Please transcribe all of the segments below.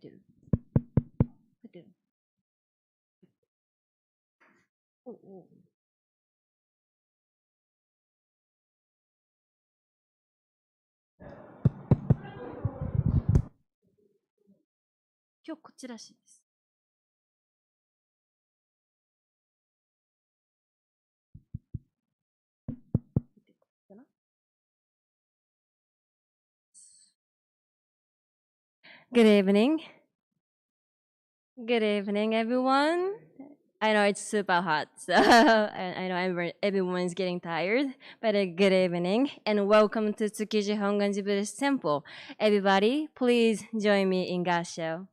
てる。入ってる。おお。今日こっちらしいです。Good evening. Good evening, everyone. I know it's super hot, so I know everyone's getting tired, but good evening and welcome to Tsukiji Hongwanji Buddhist Temple. Everybody, please join me in Gassho.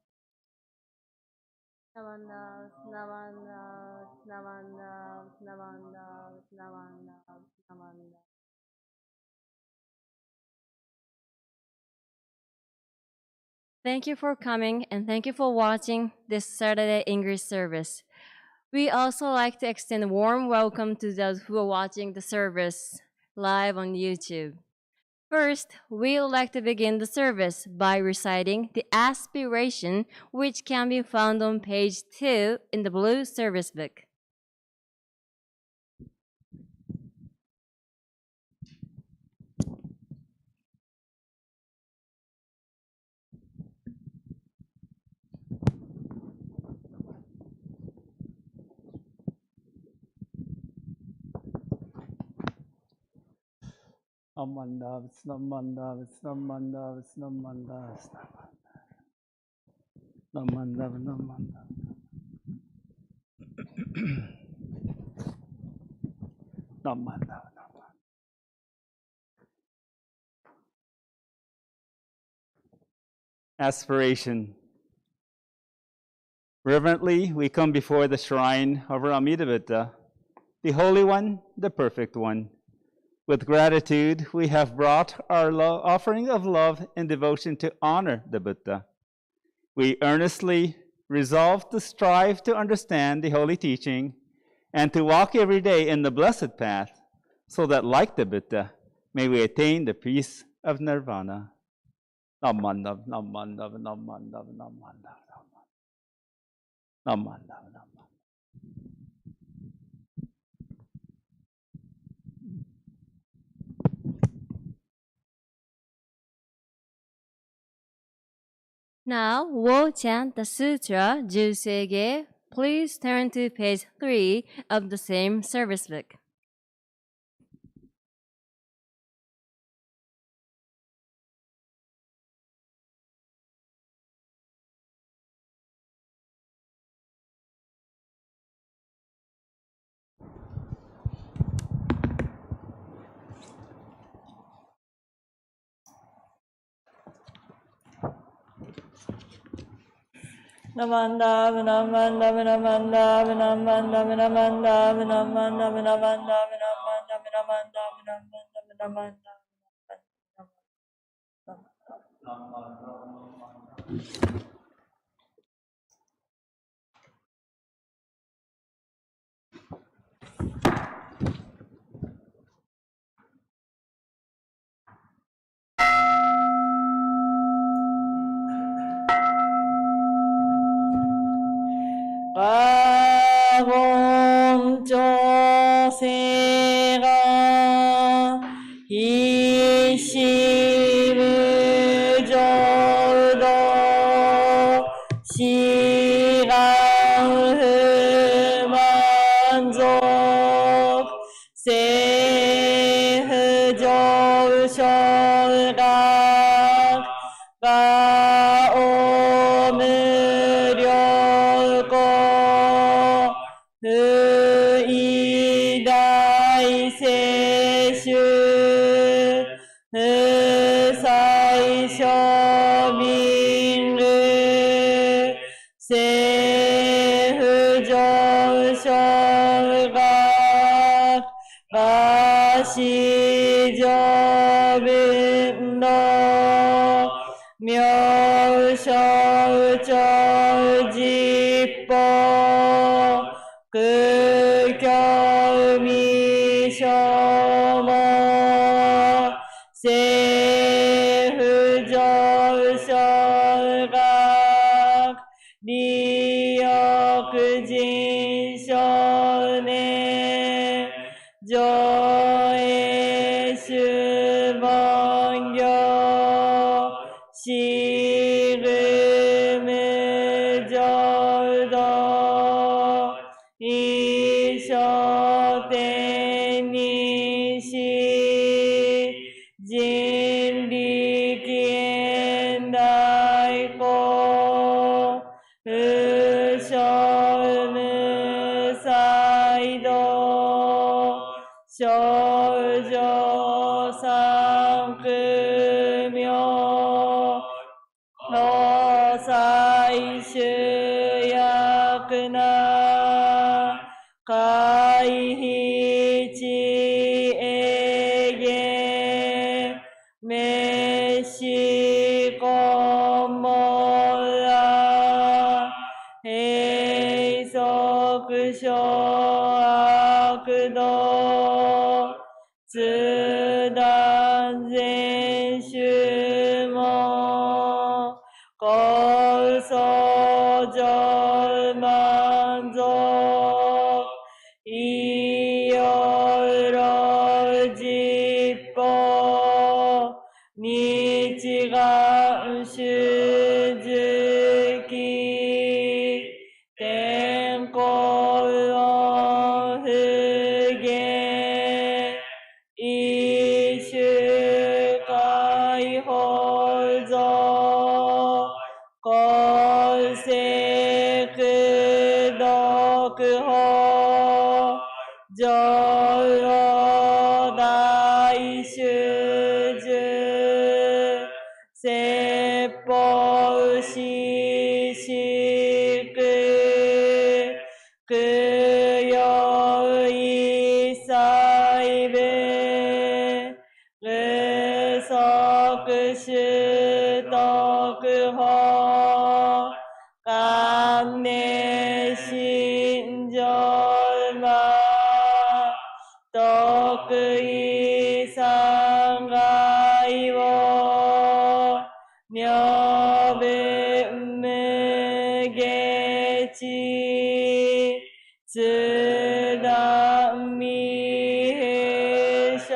Namanda, namanda, namanda, namanda, namanda, namanda. Thank you for coming and thank you for watching this Saturday English service. We also like to extend a warm welcome to those who are watching the service live on YouTube. First, we would like to begin the service by reciting the aspiration, which can be found on page 2 in the blue service book. Namanda, namanda, namanda, namanda, namanda, namanda. Namanda. Aspiration. Reverently, we come before the shrine of our Amida Buddha, the Holy One, the Perfect One. With gratitude, we have brought our offering of love and devotion to honor the Buddha. We earnestly resolve to strive to understand the holy teaching and to walk every day in the blessed path, so that, like the Buddha, may we attain the peace of nirvana. Namanda, namanda, namanda, namanda, namanda, namanda. Now, we'll chant the sutra, Jusege. Please turn to page 3 of the same service book. Namanda, namanda, namanda, namanda, namanda, namanda, namanda, namanda, namanda. 本業しぐむ浄土一生天にし人力現代公不祥無才道少女三苦名老妻主役な回避地永遠滅死根門ら閉塞小悪道通断全宗門高僧上満足いよろ実法日願主樹期天候論不言一種解放像公正苦毒法上老大衆樹説法ししく供養一切分具足習得法観念心情魔得意三害を明文無下知通断未閉所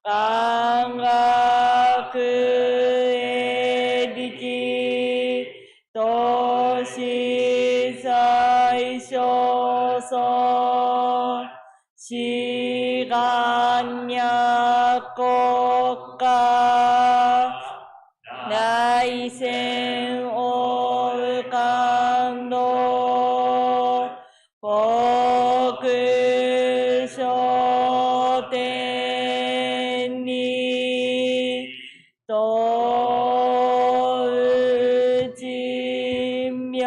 感覚営力投資最小尊志願若国家内戦王感動国商店にとう人名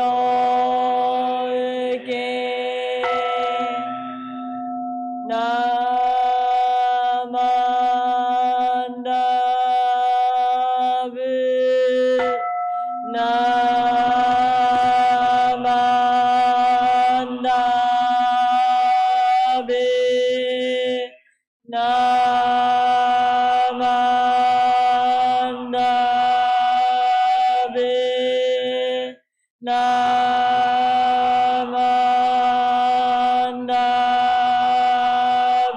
受ナマンダブナマンダブナマンダブナマンダ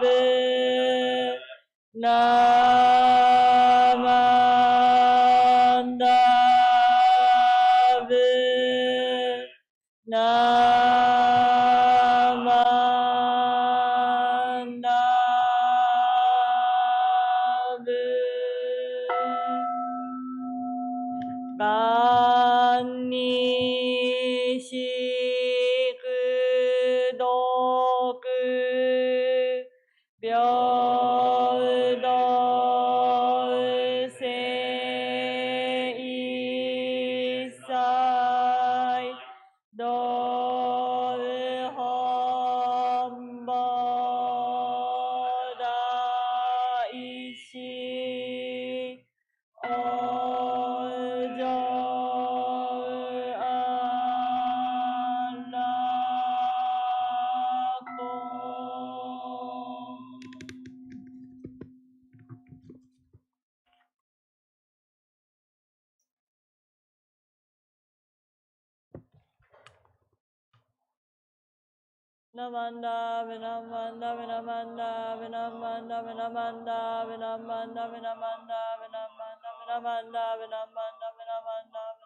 ブナマンダブナマンダブ万にしくどく平等性一切道 Vinamanda, Vinamanda, Vinamanda, Vinamanda, Vinamanda, Vinamanda, Vinamanda, Vinamanda, Vinamanda, Vinamanda, Vinamanda, Vinamanda, Vinamanda, Vinamanda.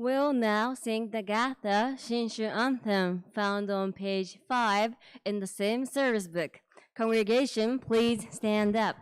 We'll now sing the Gatha Shinshu anthem found on page 5 in the same service book. Congregation, please stand up.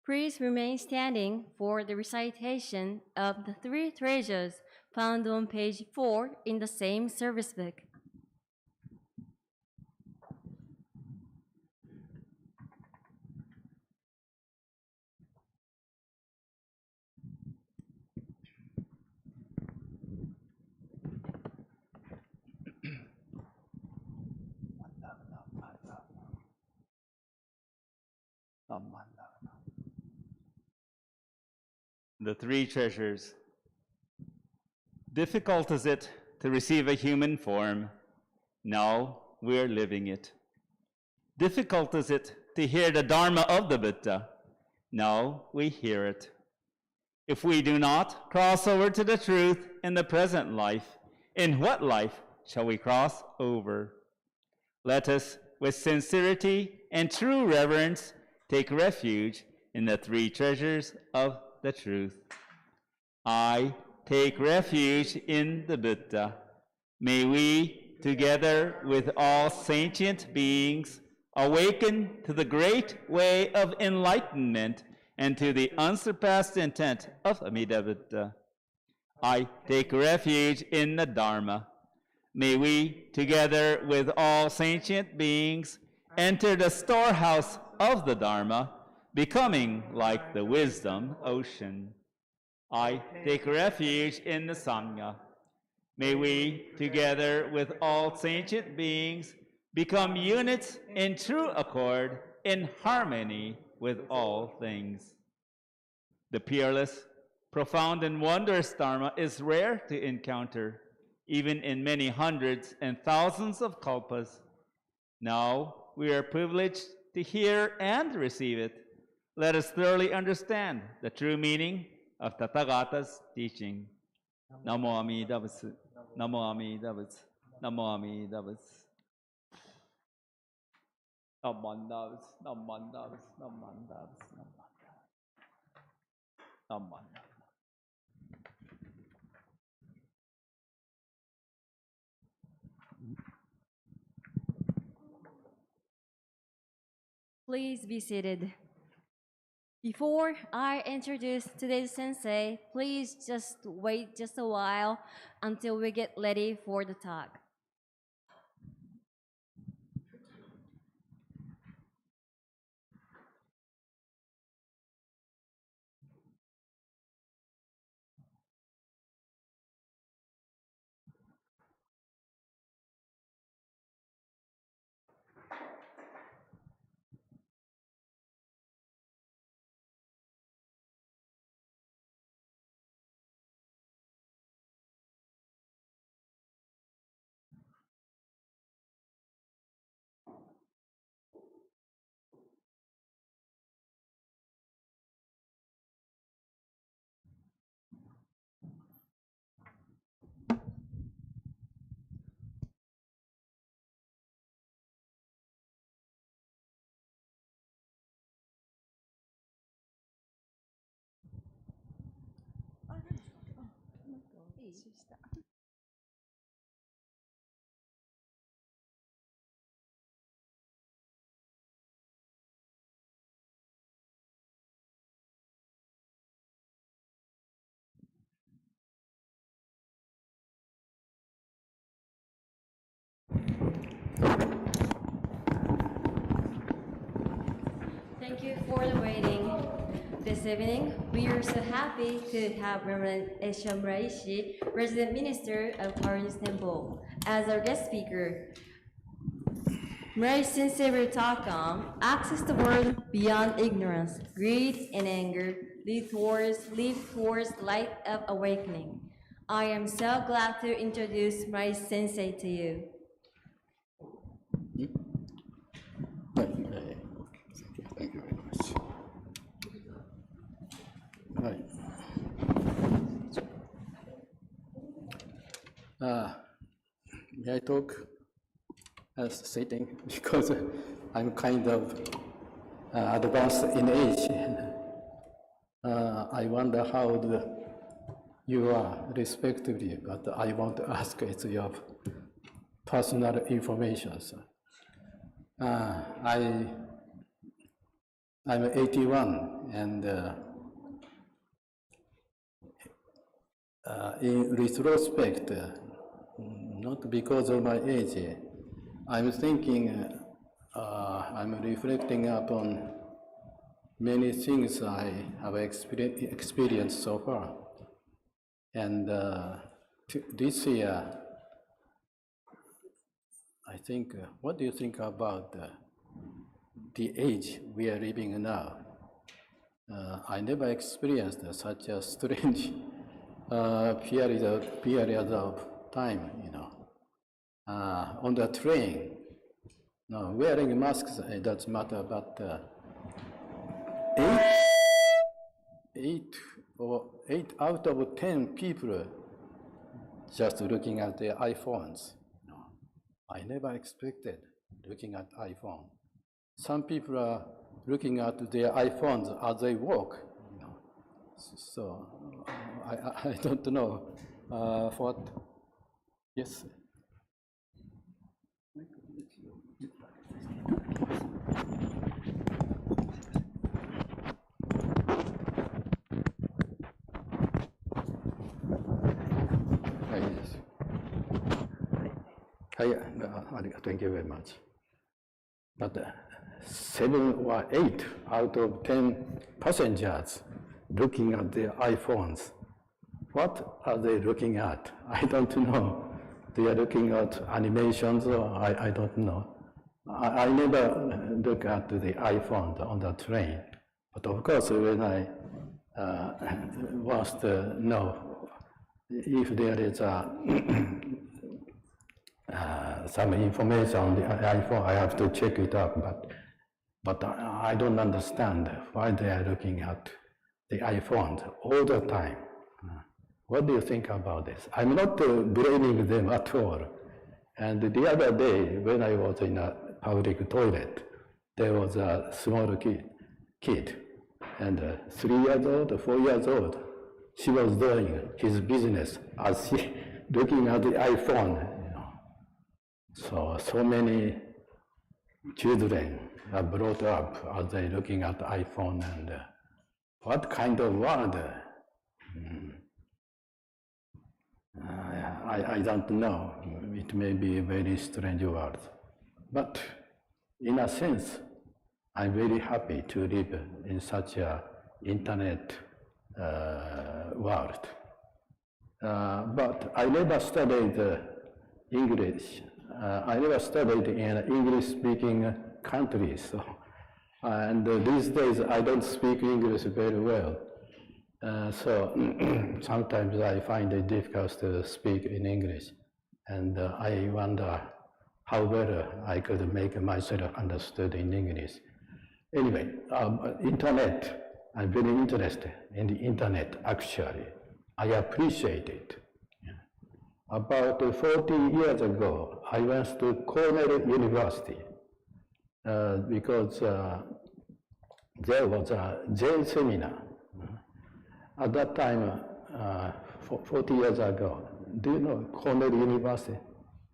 Please remain standing for the recitation of the three treasures found on page 4 in the same service book. The three treasures. Difficult is it to receive a human form? Now we're living it. Difficult is it to hear the Dharma of the Buddha? Now we hear it. If we do not cross over to the truth in the present life, in what life shall we cross over? Let us, with sincerity and true reverence, take refuge in the three treasures of the truth. I take refuge in the Buddha. May we, together with all sentient beings, awaken to the great way of enlightenment and to the unsurpassed intent of Amida Buddha. I take refuge in the Dharma. May we, together with all sentient beings, enter the storehouse of the Dharma, becoming like the wisdom ocean. I take refuge in the Sangha. May we, together with all sentient beings, become units in true accord, in harmony with all things. The peerless, profound and wondrous Dharma is rare to encounter, even in many hundreds and thousands of kalpas. Now we are privileged to hear and receive it. Let us thoroughly understand the true meaning of Tathagata's teaching. Namo Amida Butsu. Namo Amida Butsu. Namo Amida Butsu. Namanda Butsu. Namanda Butsu. Namanda Butsu. Namanda. Please be seated. Before I introduce today's sensei, please just wait just a while until we get ready for the talk. Thank you for the waiting. This evening, we are so happy to have Reverend Esho MURAISHI, Resident Minister of Korinji Temple, as our guest speaker. MURAISHI Sensei will talk on access the world beyond ignorance, greed and anger, lead towards light of awakening. I am so glad to introduce MURAISHI Sensei to you. Thank you very much. Right. May I talk as sitting because I'm kind of advanced in age. I wonder how you are respectively, but I want to ask it's your personal information. So, I'm 81, and in retrospect, not because of my age, I'm thinking, I'm reflecting upon many things I have experienced so far. And this year, I think, what do you think about the age we are living now? I never experienced such a strange period of time, you know. On the train, no, wearing masks, it doesn't matter, but 8 out of 10 people just looking at their iPhones. No, I never expected looking at iPhone. Some people are looking at their iPhones as they walk. You know. So I don't know what. Yes. Thank you very much. But 7 or 8 out of 10 passengers looking at their iPhones. What are they looking at? I don't know. They are looking at animations, or I don't know. I never look at the iPhone on the train. But of course, when I want to know if there is some information on the iPhone, I have to check it out. But I don't understand why they are looking at the iPhones all the time. What do you think about this? I'm not blaming them at all. And the other day, when I was in a public toilet, there was a small kid, and 3 years old, 4 years old. She was doing his business as she looking at the iPhone. So many children are brought up as they looking at the iPhone, and what kind of world? I don't know. It may be a very strange world. But in a sense, I'm very happy to live in such an internet world. But I never studied English. I never studied in English-speaking countries. And these days, I don't speak English very well. So sometimes I find it difficult to speak in English, and I wonder how well I could make myself understood in English. Anyway, internet, I'm very interested in the internet actually. I appreciate it. About 40 years ago, I went to Cornell University because there was a Zen seminar. At that time, 40 years ago, do you know Cornell University?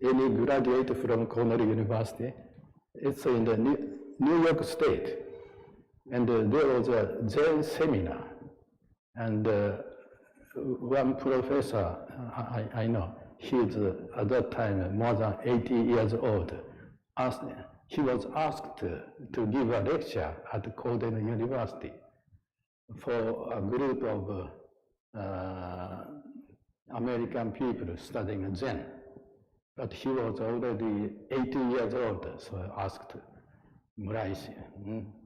Any graduate from Cornell University? It's in the New York State. And there was a Zen seminar. And one professor, I know, he's at that time more than 80 years old. He was asked to give a lecture at Cornell University for a group of American people studying Zen. But he was already 80 years old, so I asked Muraishi,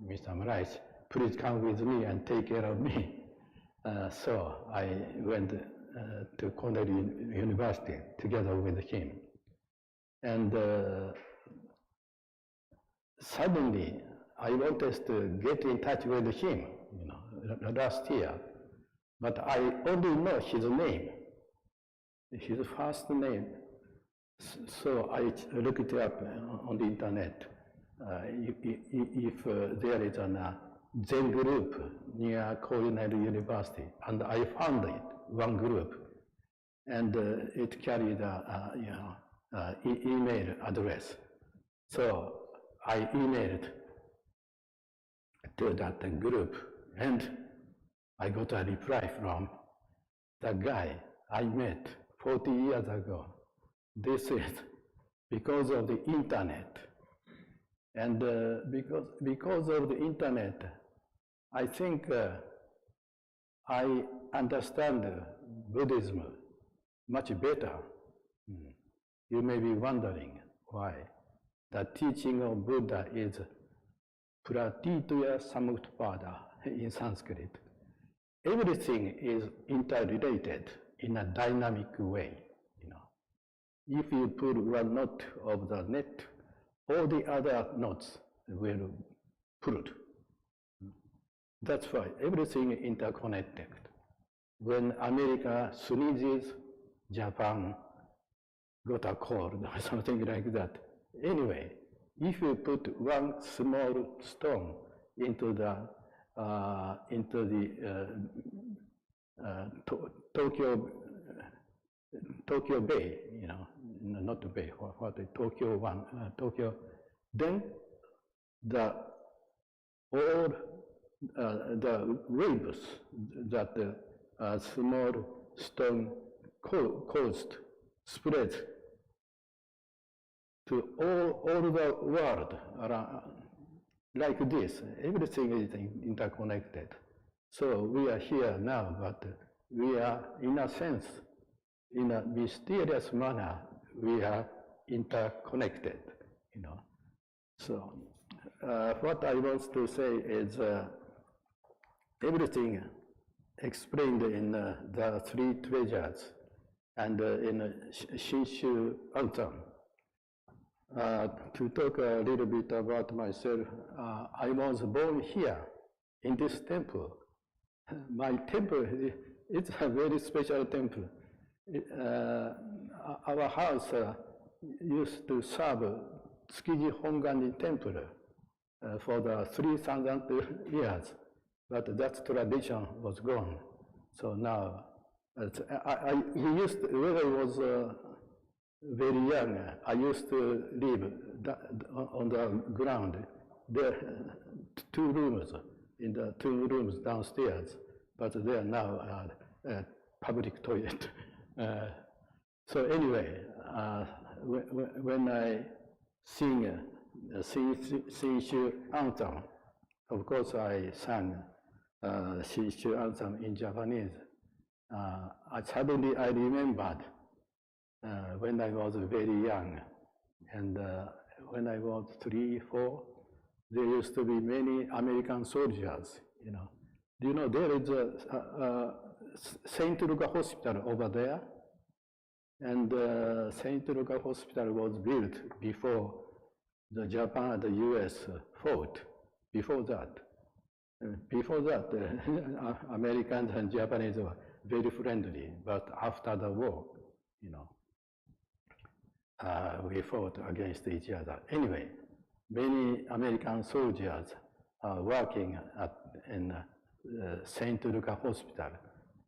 Mr. Muraishi, please come with me and take care of me. So I went to Cornell University together with him. And suddenly I wanted to get in touch with him, last year, but I only know his name, his first name. So I looked it up on the internet. If there is a Zen group near Cornell University, and I found it, one group, and it carried email address. So I emailed to that group, and I got a reply from the guy I met 40 years ago. They said, because of the internet, and because of the internet, I think I understand Buddhism much better. You may be wondering why. The teaching of Buddha is Pratitya Samutpada in Sanskrit. Everything is interrelated in a dynamic way. If you pull one knot of the net, all the other knots will pulled. That's why everything is interconnected. When America sneezes, Japan got a cold or something like that. Anyway, if you put one small stone into the Tokyo Bay, not the Bay, what the Tokyo one, Tokyo, then all the waves that the small stone caused spread to all the world around, like this. Everything is interconnected. So we are here now, but we are, in a sense, in a mysterious manner, we are interconnected, you know. So what I want to say is everything explained in the three treasures and in Shinshu Antam. To talk a little bit about myself, I was born here in this temple. My temple is a very special temple. Our house used to serve Tsukiji Hongwanji temple for the 3,000 years, but that tradition was gone. So now, we used to, when I was very young, I used to live on the ground. There are 2 rooms, in the 2 rooms downstairs, but they are now public toilet. So anyway, when I sing Shinshu Anthem, of course I sang Shinshu Anthem in Japanese. Suddenly I remembered when I was very young, and when I was 3, 4, there used to be many American soldiers, you know. Do you know there is a St. Luca Hospital over there? And St. Luca Hospital was built before the Japan and the US fought. Before that, Americans and Japanese were very friendly, but after the war, you know, we fought against each other. Anyway, many American soldiers are working in St. Luca Hospital,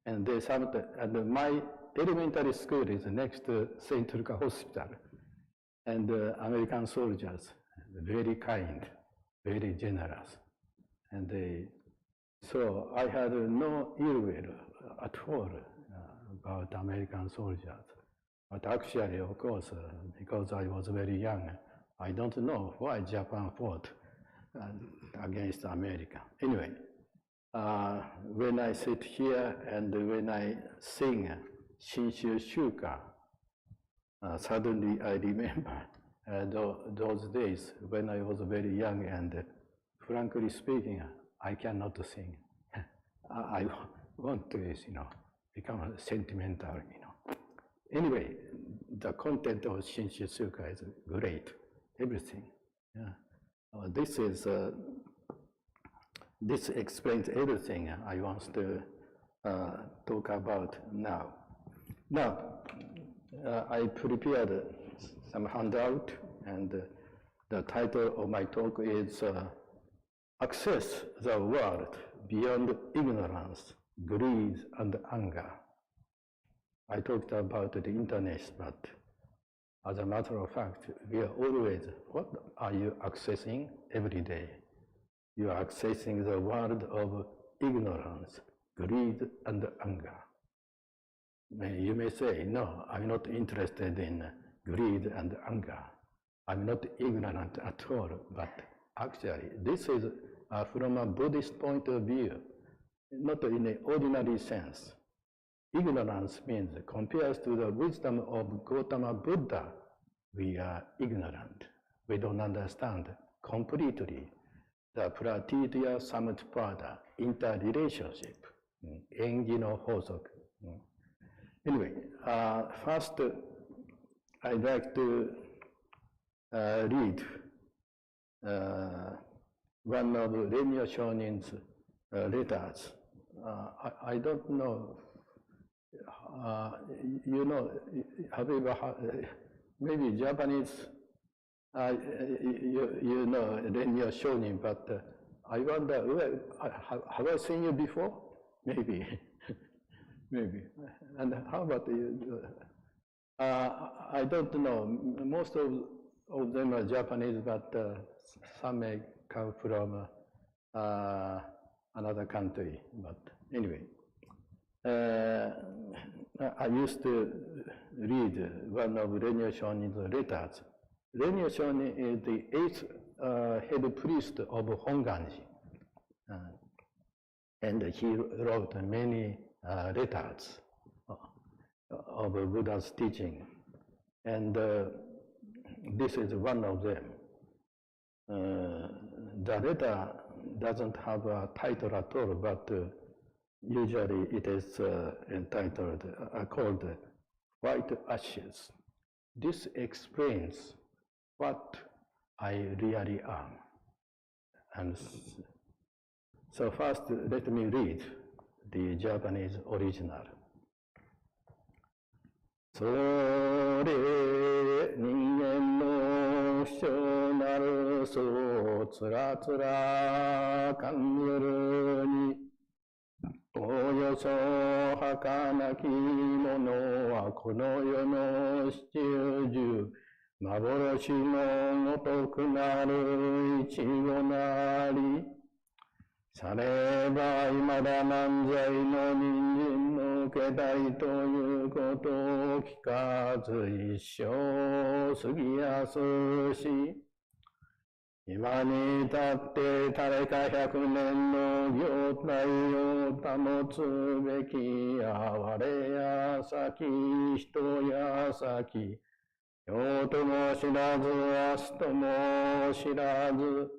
and they and my elementary school is next to St. Luca Hospital, and American soldiers, very kind, very generous, and so I had no ill will at all about American soldiers. But actually, of course, because I was very young, I don't know why Japan fought against America. Anyway, when I sit here and when I sing Shinshu Shuka, suddenly I remember those days when I was very young, and frankly speaking, I cannot sing. I want to, you know, become sentimental, you know. Anyway, the content of Shinshu Shuka is great, everything. Yeah. This explains everything I want to talk about now. Now, I prepared some handout, and the title of my talk is Access the World Beyond Ignorance, Greed, and Anger. I talked about the internet, but as a matter of fact, we are always, what are you accessing every day? You are accessing the world of ignorance, greed, and anger. You may say, no, I'm not interested in greed and anger. I'm not ignorant at all, but actually, this is from a Buddhist point of view, not in an ordinary sense. Ignorance means, compared to the wisdom of Gautama Buddha, we are ignorant. We don't understand completely the pratitya samutpada, interrelationship, engi no hosoku. Anyway, first I'd like to read one of Renyo Shonin's letters. I don't know, you know, have you ever, maybe Japanese, you know Renyo Shonin, but I wonder, have I seen you before? Maybe, maybe. And how about you? I don't know. Most of them are Japanese, but some may come from another country. But anyway, I used to read one of Renyo Shonin's letters. Renyo Shonin is the 8th head priest of Hongwanji. And he wrote many letters of Buddha's teaching. And this is one of them. The letter doesn't have a title at all, but usually it is entitled, called White Ashes. This explains what I really am. And so first, let me read the Japanese original. それ人間の不祥なるそうつらつらかんゆるにおよそ儚きものはこの世の七十幻のごとくなるいちごなりされば未だ漫才の人参の受け代ということを聞かず一生過ぎやすし今に至って誰か100年の業態を保つべきや我や先人や先世とも知らず明日とも知らず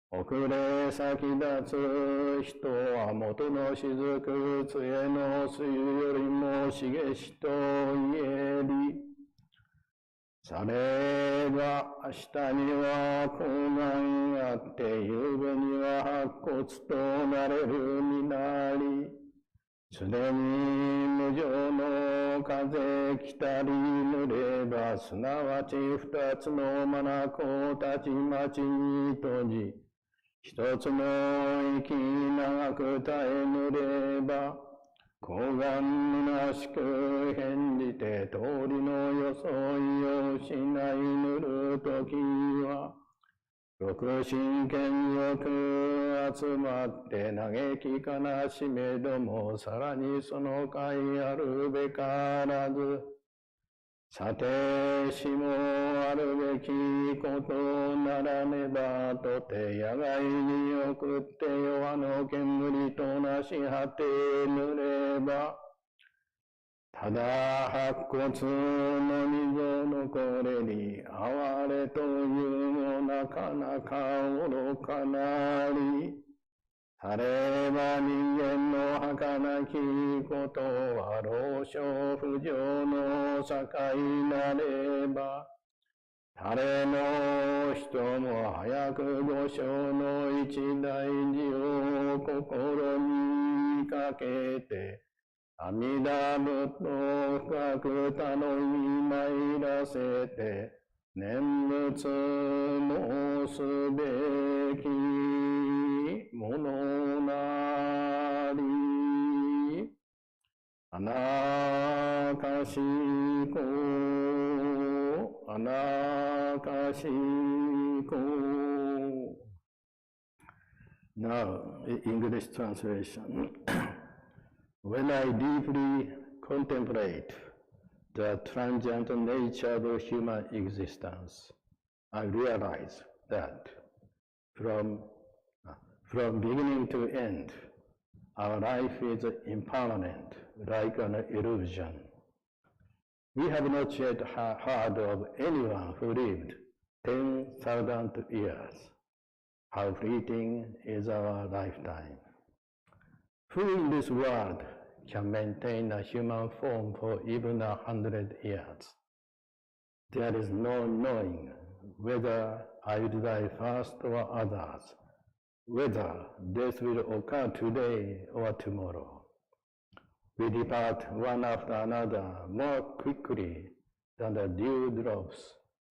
遅れ先立つ人は元の雫杖の水よりも茂しと言えりされば明日には高願あって夕べには白骨となれるになりすでに無常の風来たり濡ればすなわち二つの眼たち町に閉じ一つの息長く耐えぬれば高願虚しく返じて通りの装いを失いぬるときは六神眷属集まって嘆き悲しめどもさらにその甲斐あるべからずさてしもあるべきことならねばとて野外に送って弱の煙となし果てぬればただ白骨の溝残れに哀れというもなかなか愚かなりされば人間の儚きことは老少不浄の境なれば誰の人も早く五章の一大事を心にかけて阿弥陀仏と深く頼み参らせて念仏申すべきものなりあなかしこあなかしこ Now, English translation. When I deeply contemplate the transient nature of human existence, I realize that from beginning to end, our life is impermanent, like an illusion. We have not yet heard of anyone who lived 10,000 years. How fleeting is our lifetime. Who in this world can maintain a human form for even 100 years? There is no knowing whether I will die first or others, whether death will occur today or tomorrow. We depart one after another more quickly than the dewdrops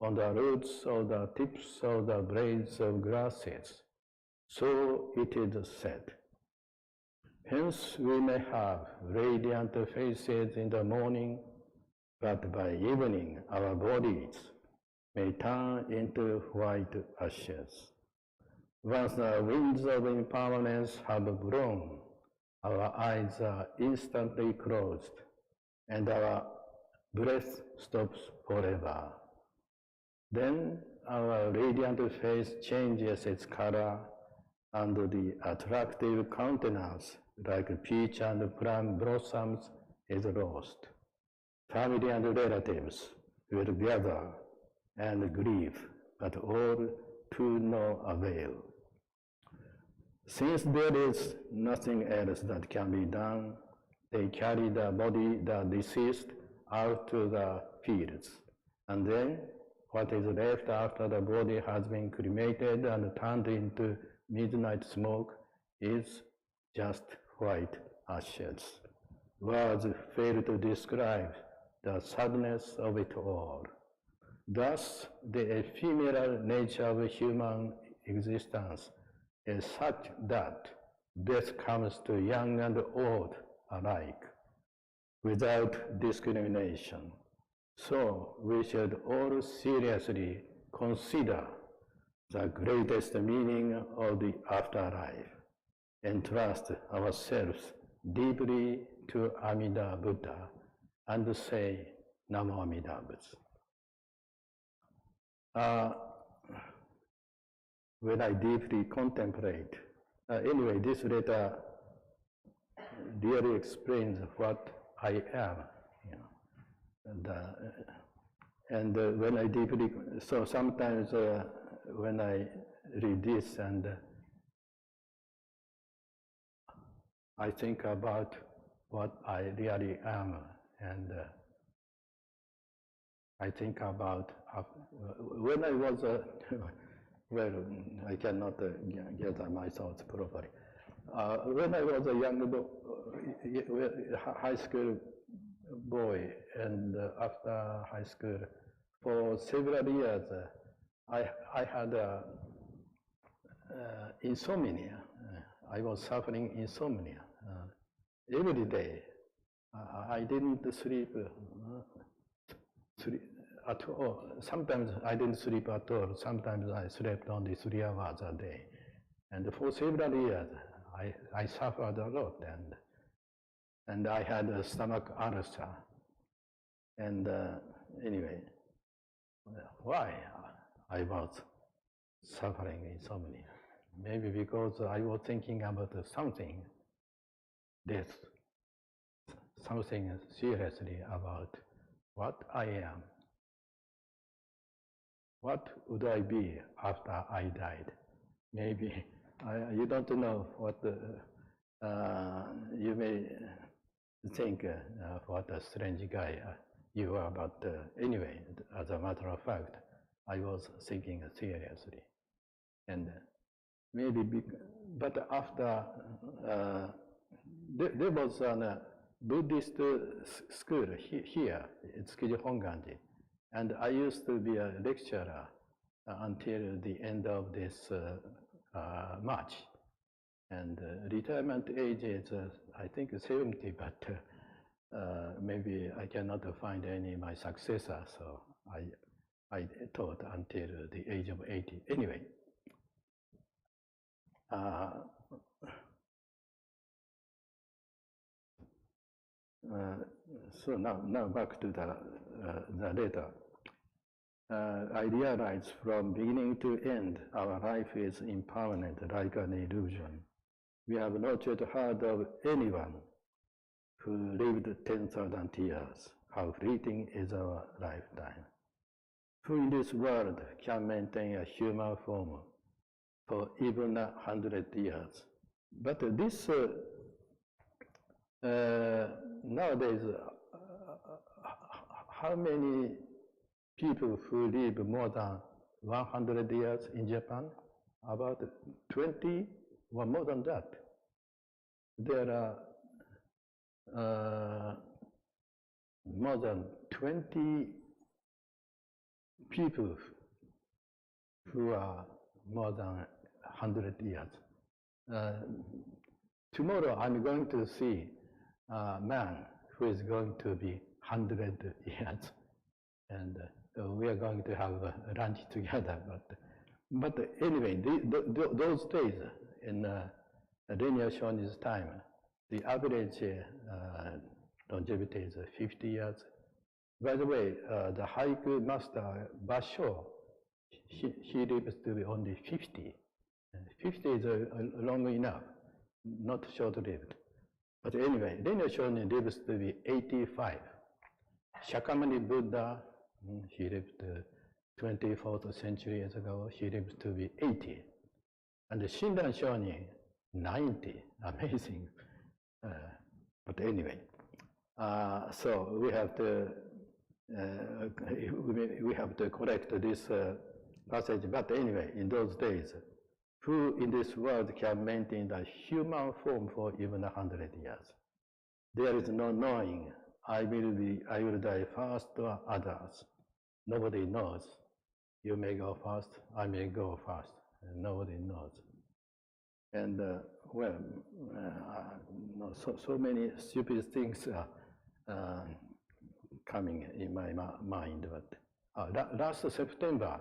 on the roots of the tips of the blades of grasses. So it is said. Hence we may have radiant faces in the morning, but by evening our bodies may turn into white ashes. Once the winds of impermanence have blown, our eyes are instantly closed, and our breath stops forever. Then our radiant face changes its color, and the attractive countenance, like peach and plum blossoms, is lost. Family and relatives will gather and grieve, but all to no avail. Since there is nothing else that can be done, they carry the body, the deceased, out to the fields. And then what is left after the body has been cremated and turned into midnight smoke is just white ashes. Words fail to describe the sadness of it all. Thus, the ephemeral nature of human existence is such that death comes to young and old alike, without discrimination. So we should all seriously consider the greatest meaning of the afterlife, entrust ourselves deeply to Amida Buddha, and say Namo Amida Butsu. When I deeply contemplate, anyway, this letter really explains what I am, you know. And when I deeply, so sometimes when I read this and I think about what I really am, and I think about when I was, well, I cannot gather my thoughts properly. When I was a young high school boy, and after high school, for several years, I had insomnia. I was suffering insomnia every day. I didn't sleep at all. Sometimes I didn't sleep at all. Sometimes I slept only 3 hours a day. And for several years, I suffered a lot. And I had a stomach ulcer. And anyway, why I was suffering insomnia? Maybe because I was thinking about something, death, something seriously about what I am. What would I be after I died? Maybe you don't know what you may think what a strange guy you are, but anyway, as a matter of fact, I was thinking seriously. And maybe, but after, there was a Buddhist school here, Tsukiji Hongwanji, and I used to be a lecturer until the end of this March. And retirement age is, I think, 70, but maybe I cannot find any of my successors, so I taught until the age of 80. Anyway, so now back to the letter. I realize from beginning to end, our life is impermanent, like an illusion. We have not yet heard of anyone who lived 10,000 years. How fleeting is our lifetime. Who in this world can maintain a human form for even 100 years? But this, nowadays, how many people who live more than 100 years in Japan? About 20 or more than that. There are more than 20 people who are more than 100 years. Tomorrow I'm going to see a man who is going to be 100 years, and we are going to have lunch together. But anyway, those days in linear Shoni's time, the average longevity is 50 years. By the way, the haiku master Gassho he lives to be only 50. 50 is long enough, not short-lived. But anyway, Renya Shonin lives to be 85. Shakyamuni Buddha, he lived 24th century years ago, he lived to be 80. And the Shinran Shonin, 90, amazing. But anyway, so we have to correct this passage. But anyway, in those days, who in this world can maintain the human form for even 100 years? There is no knowing. I will die first or others. Nobody knows. You may go first, I may go first. And nobody knows. And so many stupid things are coming in my mind. But last September,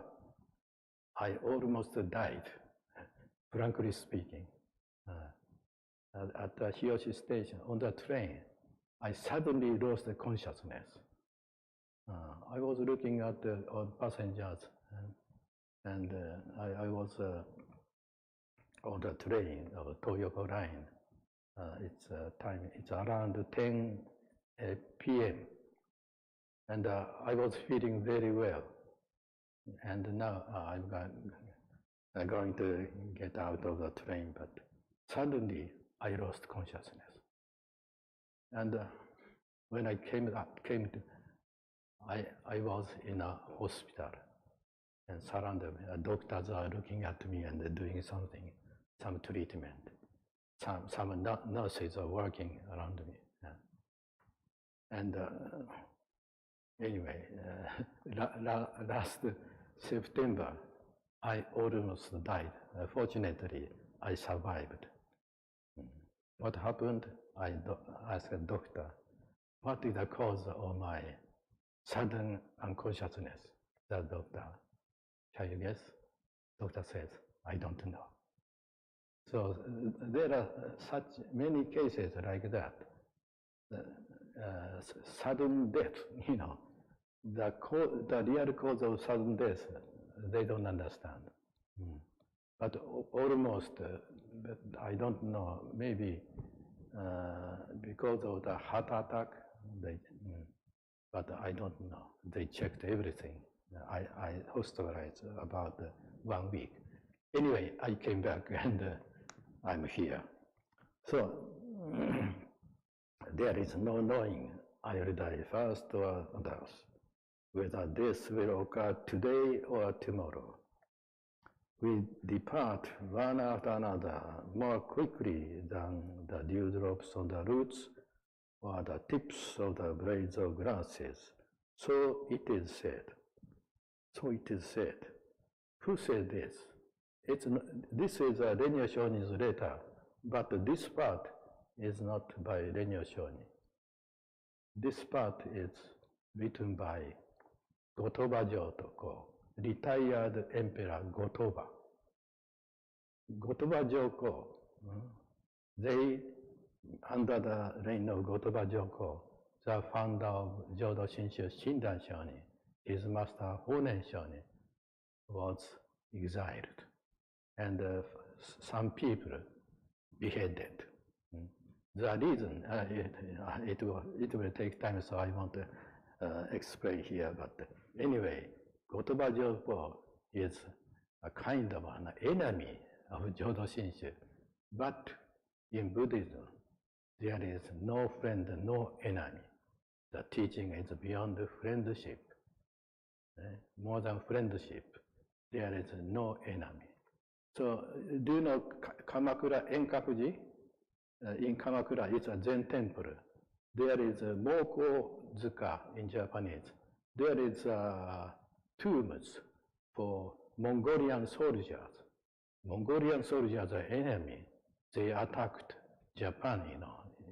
I almost died, frankly speaking. At the Hiyoshi station, on the train, I suddenly lost consciousness. I was looking at the passengers, and I was on the train of Toyoko line. It's around 10 p.m. And I was feeling very well. And now I'm going to get out of the train, but suddenly I lost consciousness. And when I came to, I was in a hospital and surrounded me. Doctors are looking at me and doing something, some treatment. Some nurses are working around me. And anyway, last September, I almost died. Fortunately, I survived. What happened? I asked the doctor, what is the cause of my sudden unconsciousness? The doctor, can you guess? Doctor says, I don't know. So there are such many cases like that. Sudden death, the real cause of sudden death, they don't understand. But almost, but I don't know, maybe because of the heart attack, but I don't know. They checked everything. I hospitalized about 1 week. Anyway, I came back and I'm here. So there is no knowing I will die first or others, whether this will occur today or tomorrow. We depart one after another more quickly than the dewdrops on the roots or the tips of the blades of grasses. So it is said. So it is said. Who said this? This is Renya Shonin's letter, but this part is not by Renya Shonin. This part is written by Gotoba Jotoko, retired Emperor Gotoba. Gotoba Joko, they, under the reign of Gotoba Joko, the founder of Jodo Shinshu Shinran Shonin, his master Honen Shonin, was exiled. And some people beheaded. The reason, it will take time, so I won't explain here, but anyway, Gotoba Joko is a kind of an enemy of Jodo Shinshu. But in Buddhism, there is no friend, no enemy. The teaching is beyond friendship. More than friendship, there is no enemy. So, do you know Kamakura Enkakuji? In Kamakura, it's a Zen temple. There is a Moko-zuka in Japanese. There is tombs for Mongolian soldiers. Mongolian soldiers are enemy. They attacked Japan,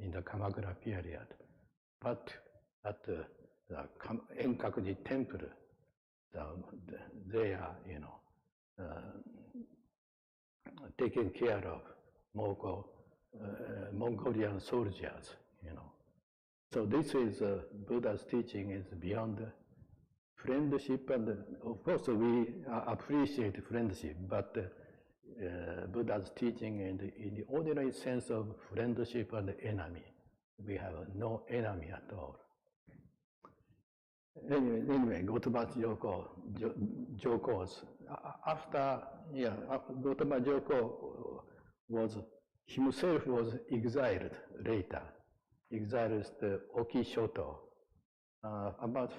in the Kamakura period. But at the Enkakuji temple, they are, taking care of Mongolian soldiers, So this is Buddha's teaching is beyond friendship, and of course we appreciate friendship, but Buddha's teaching in the ordinary sense of friendship and enemy, we have no enemy at all. Anyway, Gautama Joko's after Gautama Joko himself was exiled later, exiled to Okishoto. About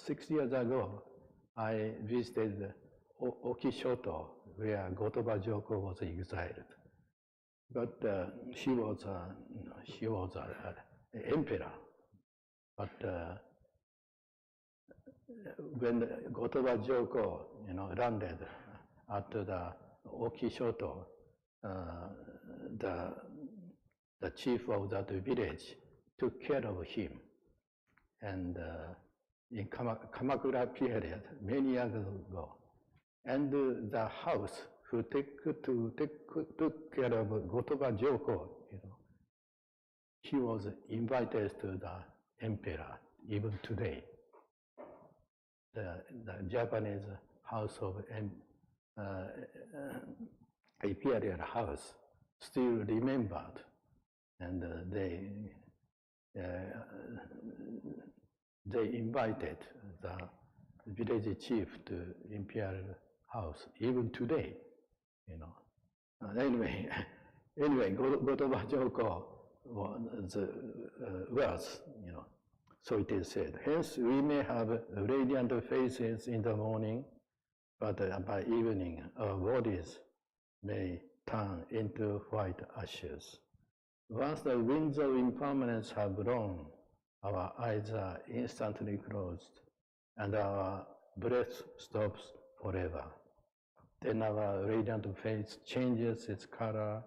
6 years ago, I visited Okishoto, where Gautama Joko was exiled. But she was an emperor. But when Gautama Joko, landed at the Okishoto, the chief of that village took care of him. And in Kamakura period, many years ago, and the house who took care of Gautama Joko, he was invited to the emperor even today. The Japanese house of imperial house still remembered, and they invited the village chief to imperial house even today. Anyway, Gautama Joko was worse, so it is said. Hence, we may have radiant faces in the morning, but by evening, our bodies may turn into white ashes. Once the winds of impermanence have blown, our eyes are instantly closed, and our breath stops forever. Then our radiant face changes its color,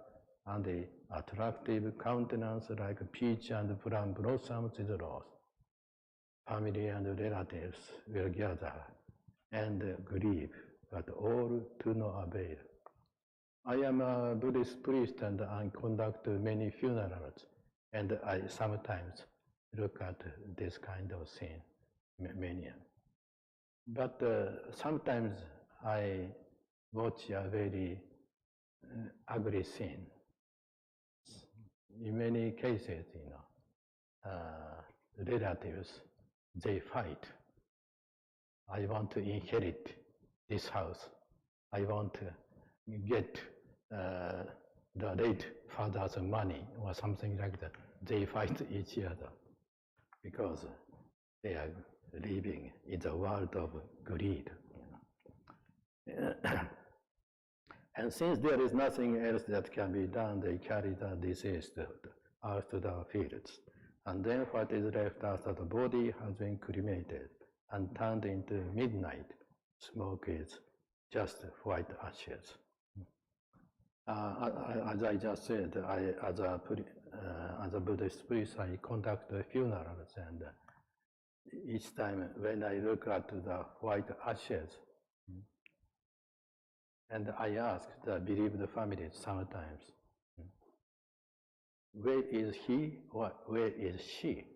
and the attractive countenance like peach and plum blossoms is lost. Family and relatives will gather and grieve, but all to no avail. I am a Buddhist priest and I conduct many funerals, and I sometimes look at this kind of scene, many. But sometimes I watch a very ugly scene. In many cases, relatives, they fight. I want to inherit this house. I want to get the late father's money or something like that. They fight each other because they are living in the world of greed. And since there is nothing else that can be done, they carry the disease out to the fields. And then what is left after the body has been cremated and turned into midnight, smoke is just white ashes. As I just said, as a Buddhist priest, I conduct funerals, and each time when I look at the white ashes, and I ask the bereaved families sometimes, where is he or where is she?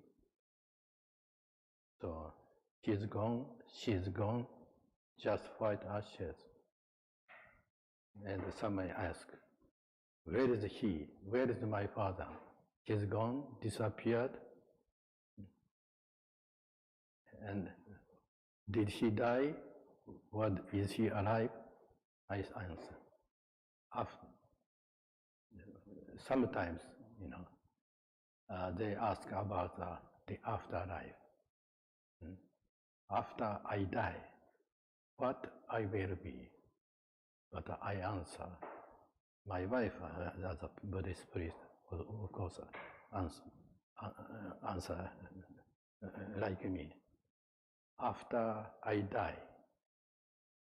So he's gone, she's gone, just white ashes. And somebody asks, where is he? Where is my father? He's gone, disappeared. And did he die? What, is he alive? I answer. Sometimes, they ask about the afterlife. After I die, what I will be? But I answer. My wife, as a Buddhist priest, of course, answer like me. After I die,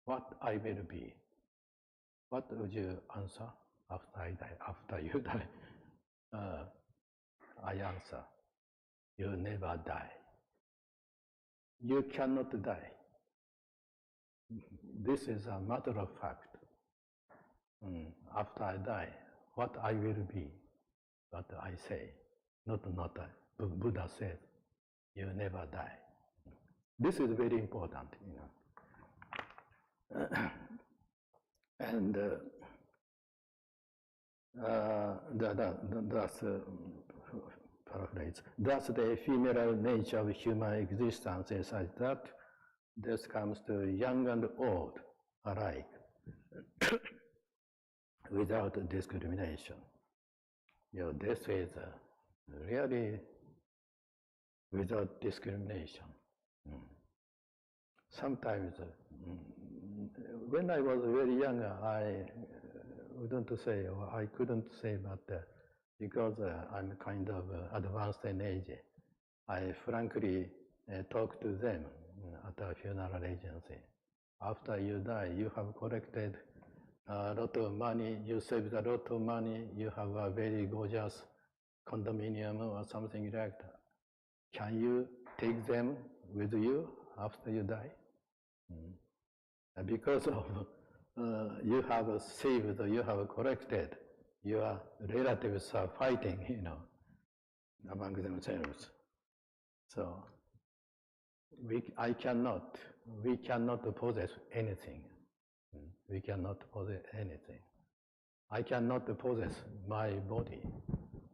what I will be? What would you answer after I die? After you die, I answer, you never die. You cannot die. This is a matter of fact. After I die, what I will be, what I say, not Buddha said, you never die. This is very important, and that's paraphrase. Thus, the ephemeral nature of human existence is such that this comes to young and old alike, without discrimination. This is really without discrimination. Sometimes, when I was very young, I wouldn't say, or I couldn't say, but because I'm kind of advanced in age, I frankly talked to them at a funeral agency. After you die, you have collected a lot of money, you saved a lot of money, you have a very gorgeous condominium or something like that. Can you take them with you after you die? Because of you have saved, you have collected, your relatives are fighting, among themselves. So we cannot possess anything. We cannot possess anything. I cannot possess my body.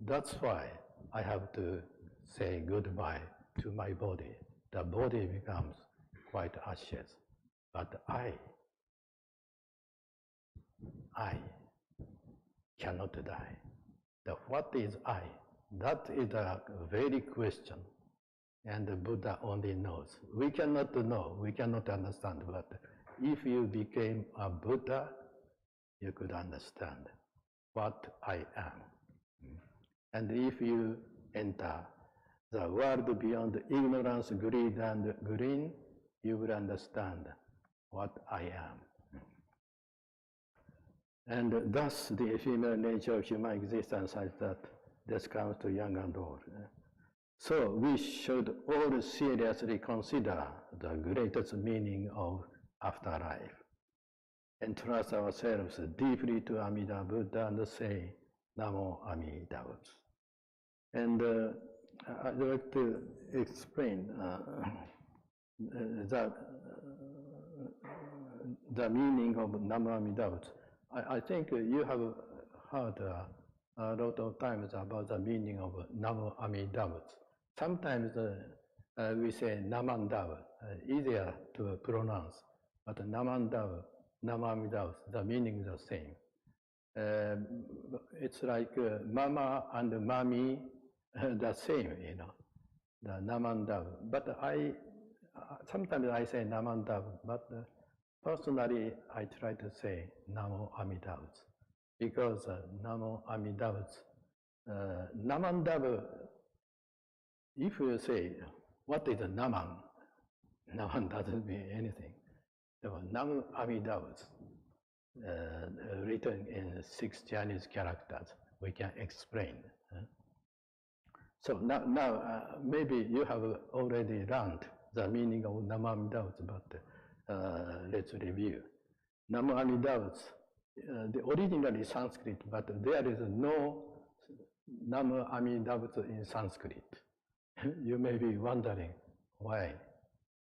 That's why I have to say goodbye to my body. The body becomes quite ashes. But I cannot die. What is I? That is a very question. And the Buddha only knows. We cannot know, we cannot understand, but if you became a Buddha, you could understand what I am. And if you enter the world beyond ignorance, greed, and green, you will understand what I am. And thus the ephemeral nature of human existence is that this comes to young and old. So we should all seriously consider the greatest meaning of afterlife, entrust ourselves deeply to Amida Buddha and say Namo Amida Butsu. And I'd like to explain the meaning of Namo Amida Butsu. I think you have heard a lot of times about the meaning of Namo Amida Butsu. Sometimes we say Namandav, easier to pronounce, but Namandav, Namo Amida Butsu, the meaning is the same. It's like mama and mommy, the same, the Namandav. But sometimes I say Namandav, but personally I try to say Namo Amida Butsu, because Namo Amida Butsu, Namandav, if you say, what is a Naman? Naman doesn't mean anything. Namo Amida Butsu, written in 6 Chinese characters, we can explain. So now maybe you have already learned the meaning of Namo Amida Butsu, but let's review. Namo Amida Butsu, the originally Sanskrit, but there is no Namo Amida Butsu in Sanskrit. You may be wondering why.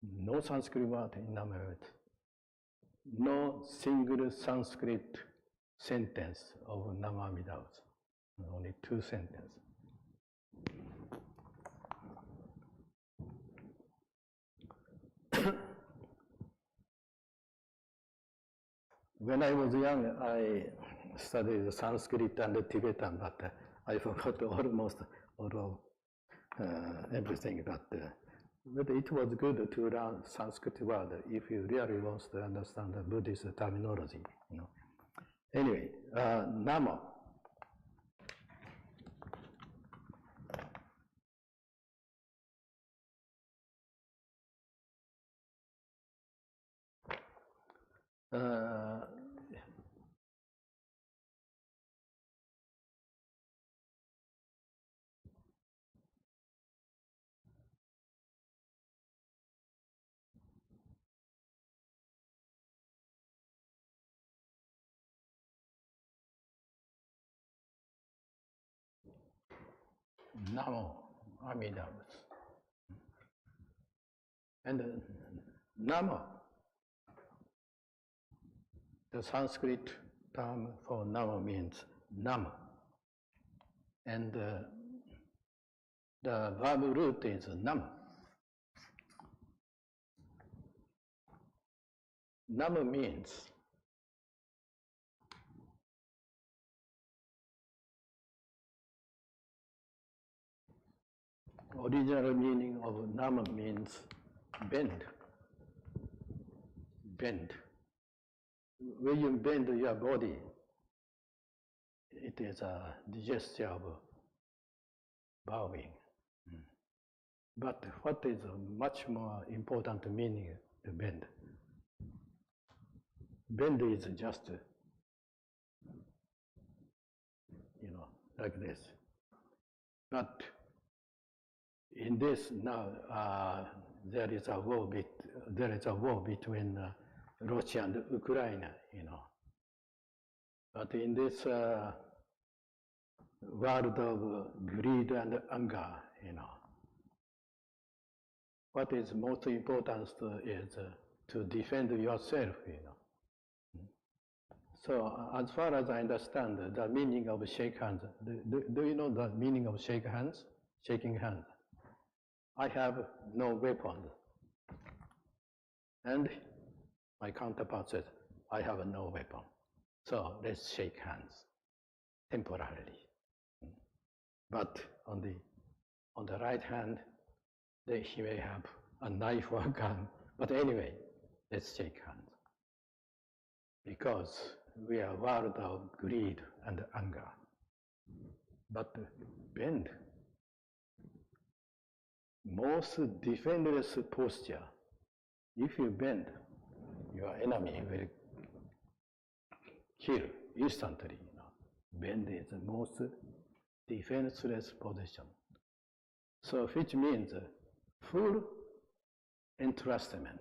No Sanskrit word in Namo Amida Butsu. No single Sanskrit sentence of Namo Amida Butsu. Only 2 sentences. When I was young, I studied Sanskrit and Tibetan, but I forgot almost all of everything. But it was good to learn Sanskrit word if you really want to understand the Buddhist terminology. Anyway, Namo. Namo Amida Butsu. And Nama, the Sanskrit term for Nama means Nama. And the verb root is Nam. Nama means original meaning of Nama means bend. Bend. When you bend your body, it is a gesture of bowing. But what is a much more important meaning to bend? Bend is just, like this. But in this now, there is a war between Russia and Ukraine, But in this world of greed and anger, what is most important is to defend yourself, So as far as I understand the meaning of shake hands, do you know the meaning of shake hands? Shaking hands. I have no weapon. And my counterpart says, I have no weapon. So let's shake hands temporarily. But on the right hand, he may have a knife or a gun. But anyway, let's shake hands. Because we are a world of greed and anger. But bend, most defenseless posture, if you bend, your enemy will kill instantly. Bend is the most defenseless position. So which means full entrustment.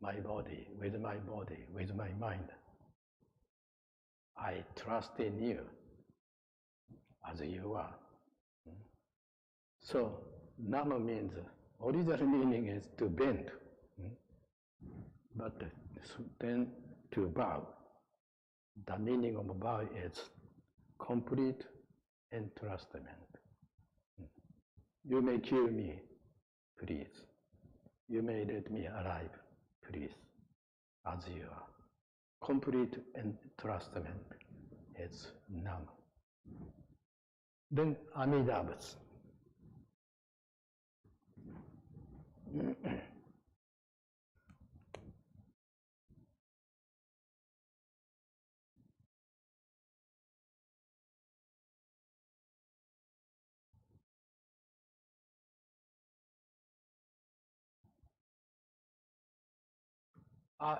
My body, with my mind. I trust in you as you are. So Nama means, original meaning is to bend, but then to bow. The meaning of bow is complete entrustment. You may kill me, please. You may let me alive, please, as you are. Complete entrustment is Nama. Then Amidabhas.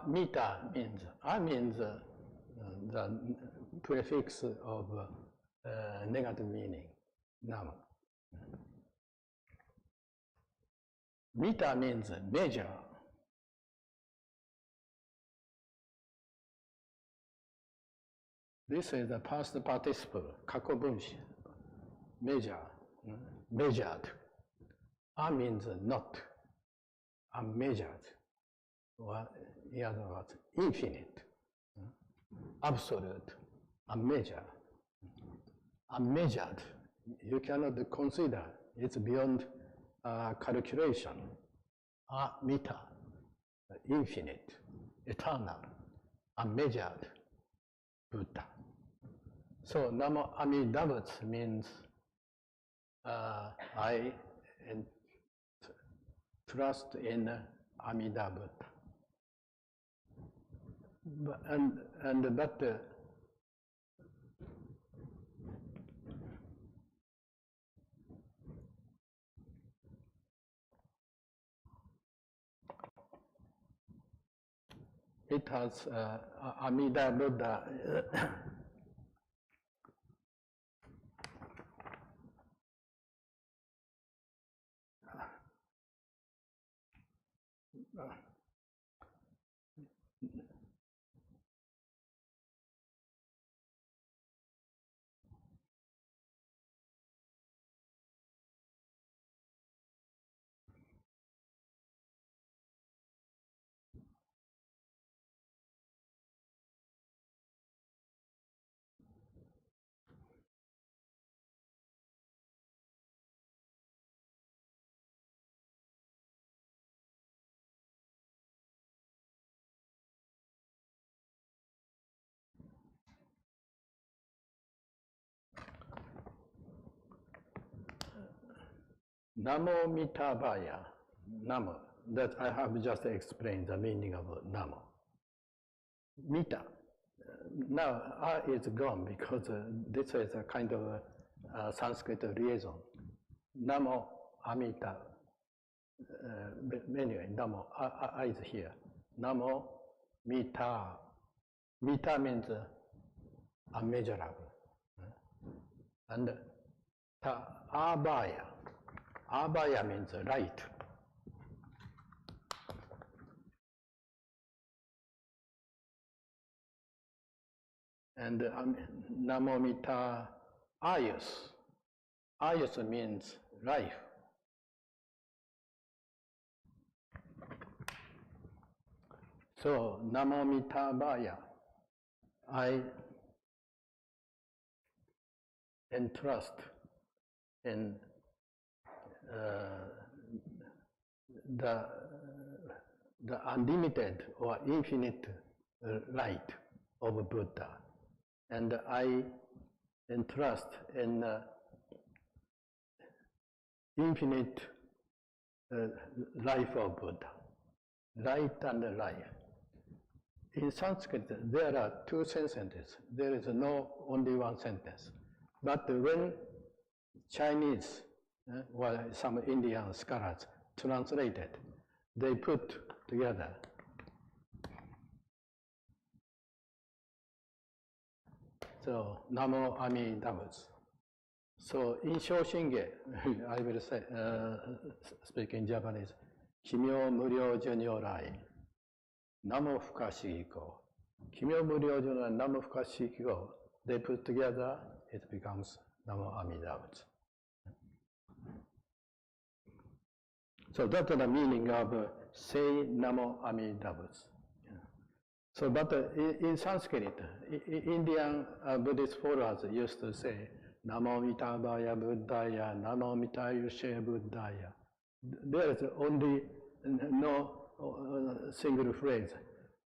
Mita means the prefix of negative meaning, Nama. Mita means measure. This is the past participle, kakobunshi, measure, measured. Means not, unmeasured. Or in other words, infinite, absolute, unmeasured. Unmeasured, you cannot consider, it's beyond calculation. Mita, infinite, eternal, unmeasured, Buddha. So Nama Amidabhats means I trust in Amida Buddha. But it has Amida Buddha Namo Mitabhaya, Namo. That I have just explained the meaning of Namo. Mita. Now is gone because this is a kind of Sanskrit liaison. Namo Amita. Anyway, Namo is here. Namo Mita. Mita means unmeasurable. And Abhaya. Abhaya means light. And Namo Mita Ayus. Ayus means life. So, Namo Mita Bhaya. I entrust in the unlimited or infinite light of Buddha. And I entrust in infinite life of Buddha. Light and life. In Sanskrit, there are two sentences. There is no only one sentence. But when Chinese or some Indian scholars translated, they put together so Namo Amidabutsu. So in Shoshinge, I will say, speak in Japanese, Kimyo Muryo Jonyorai, Namo Fukashiko. Kimyo Muryo Jonyorai, Namo Fukashiko. They put together, it becomes Namo Amidabutsu. So that's the meaning of say Namo Amidabutsu. So, but in Sanskrit, Indian Buddhist followers used to say, Namo Mitabhaya Buddhaya, Namo Mitayushe Buddhaya. There is only no single phrase,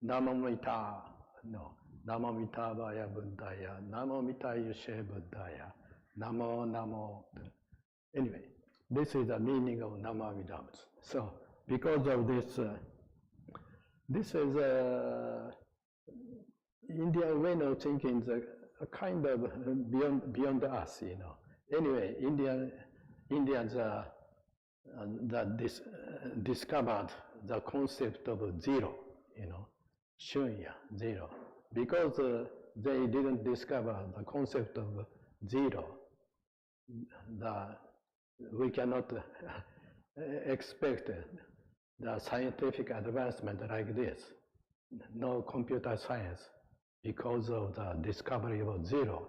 Namo Mita, no. Namo Mitabhaya Buddhaya, Namo Mitayushe Buddhaya, Namo Namo. Anyway, this is the meaning of Namo Amidabutsu. So, because of this, this is Indian way of thinking is a kind of beyond us, you know. Anyway, Indians discovered the concept of zero, you know, shunya, zero. Because they didn't discover the concept of zero, we cannot expect the scientific advancement like this. No computer science. Because of the discovery of zero,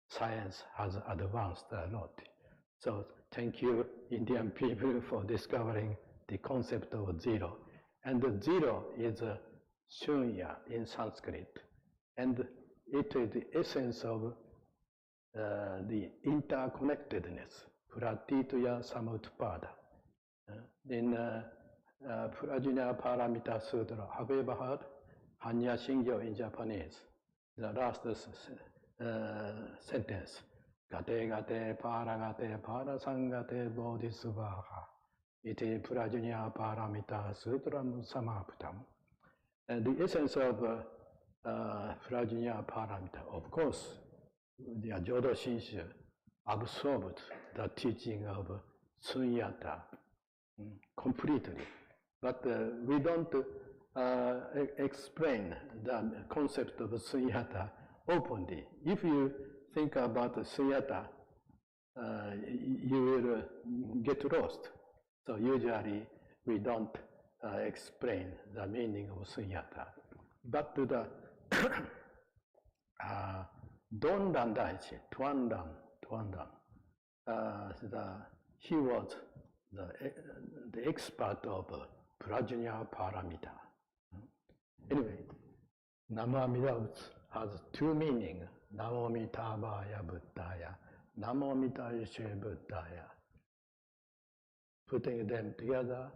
science has advanced a lot. So thank you, Indian people, for discovering the concept of zero. And the zero is shunya in Sanskrit. And it is the essence of the interconnectedness, pratituya samutpada. In Prajna Paramita Sutra, have you ever heard? Hanya Shingyo in Japanese, the last sentence, Gate gate paragate parasangate bodhisvaha, iti prajna paramita sutram samaptam. And the essence of prajna paramita, of course, the Jodo Shinshu absorbed the teaching of sunyata completely. But we don't explain the concept of sunyata openly. If you think about sunyata, you will get lost. So usually we don't explain the meaning of sunyata. But the Dondan Daichi, Tuandan, he was the expert of Prajna Paramita. Anyway, Namo Amidabutsu has two meanings. Namo Mitabhaya Buddhaya, Namo Mitayushe Buddhaya. Putting them together,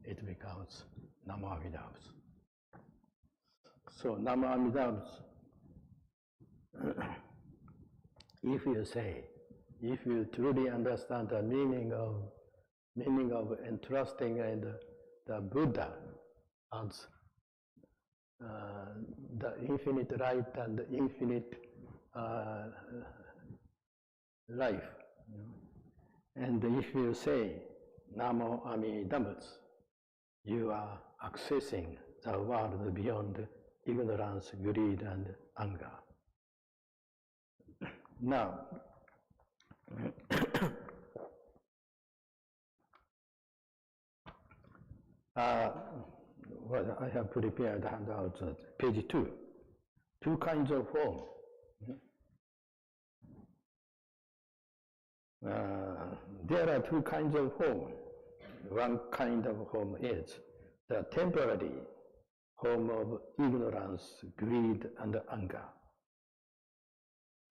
it becomes Namo Amidabutsu. So Namo Amidabutsu, if you truly understand the meaning of meaning of entrusting in the Buddha as the infinite light and infinite life. And if you say Namo Amidamus, you are accessing the world beyond ignorance, greed, and anger. Now, well, I have prepared handouts at page 2. Two kinds of form. There are two kinds of form. One kind of form is the temporary form of ignorance, greed, and anger.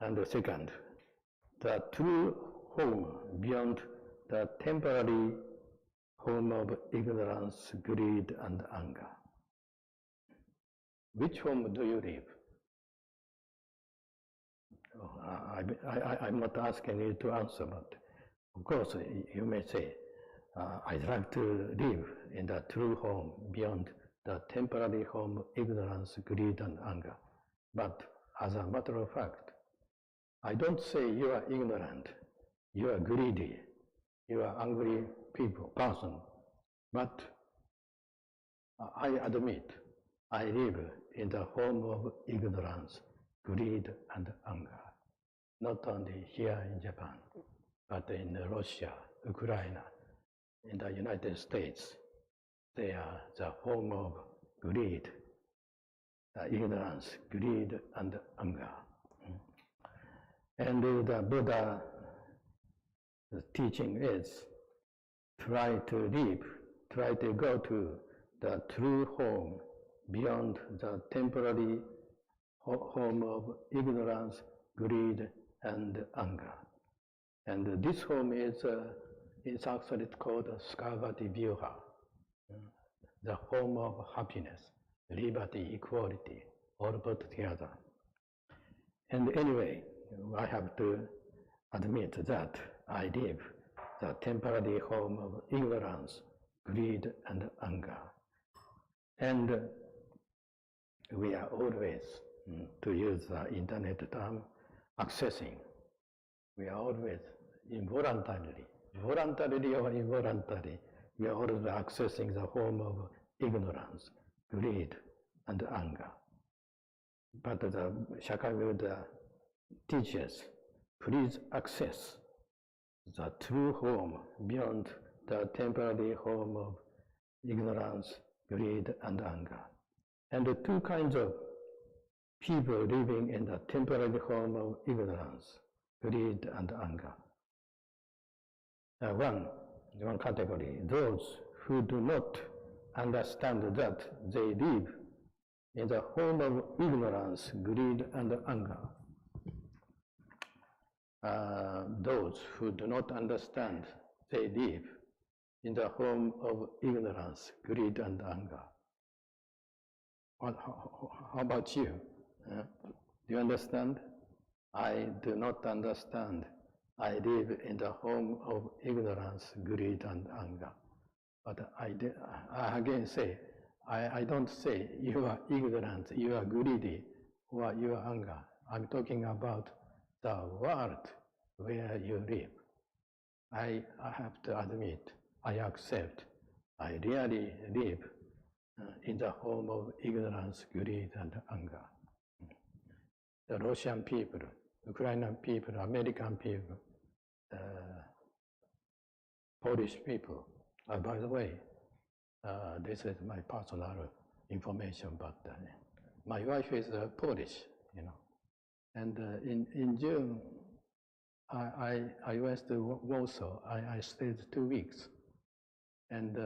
And the second, the true form beyond the temporary form of ignorance, greed, and anger. Which form do you live? I'm not asking you to answer, but of course you may say, I'd like to live in the true form beyond the temporary form of ignorance, greed, and anger. But as a matter of fact, I don't say you are ignorant, you are greedy, you are angry person, but I admit I live in the form of ignorance, greed, and anger, not only here in Japan, but in Russia, Ukraine, in the United States. They are the form of greed, ignorance, greed, and anger. And the Buddha teaching is try to go to the true form beyond the temporary form of ignorance, greed, and anger. And this form is actually called Skavati Vyuha, the form of happiness, liberty, equality, all put together. And anyway, I have to admit that I live the temporary form of ignorance, greed, and anger. And we are always, to use the internet term, accessing. We are always voluntarily or involuntarily, we are always accessing the form of ignorance, greed, and anger. But the Shakyamuni teaches, please access the true form beyond the temporary form of ignorance, greed, and anger. And the two kinds of people living in the temporary form of ignorance, greed, and anger. One category, those who do not understand that they live in the form of ignorance, greed, and anger. Those who do not understand they live in the form of ignorance, greed, and anger. How about you? Do you understand? I do not understand. I live in the form of ignorance, greed, and anger. But I again say, I don't say you are ignorant, you are greedy, or you are anger. I'm talking about the world where you live. I have to admit, I accept, I really live in the form of ignorance, greed, and anger. The Russian people, Ukrainian people, American people, Polish people. By the way, this is my personal information, but my wife is Polish, you know. And in June, I went to Warsaw. I stayed 2 weeks. And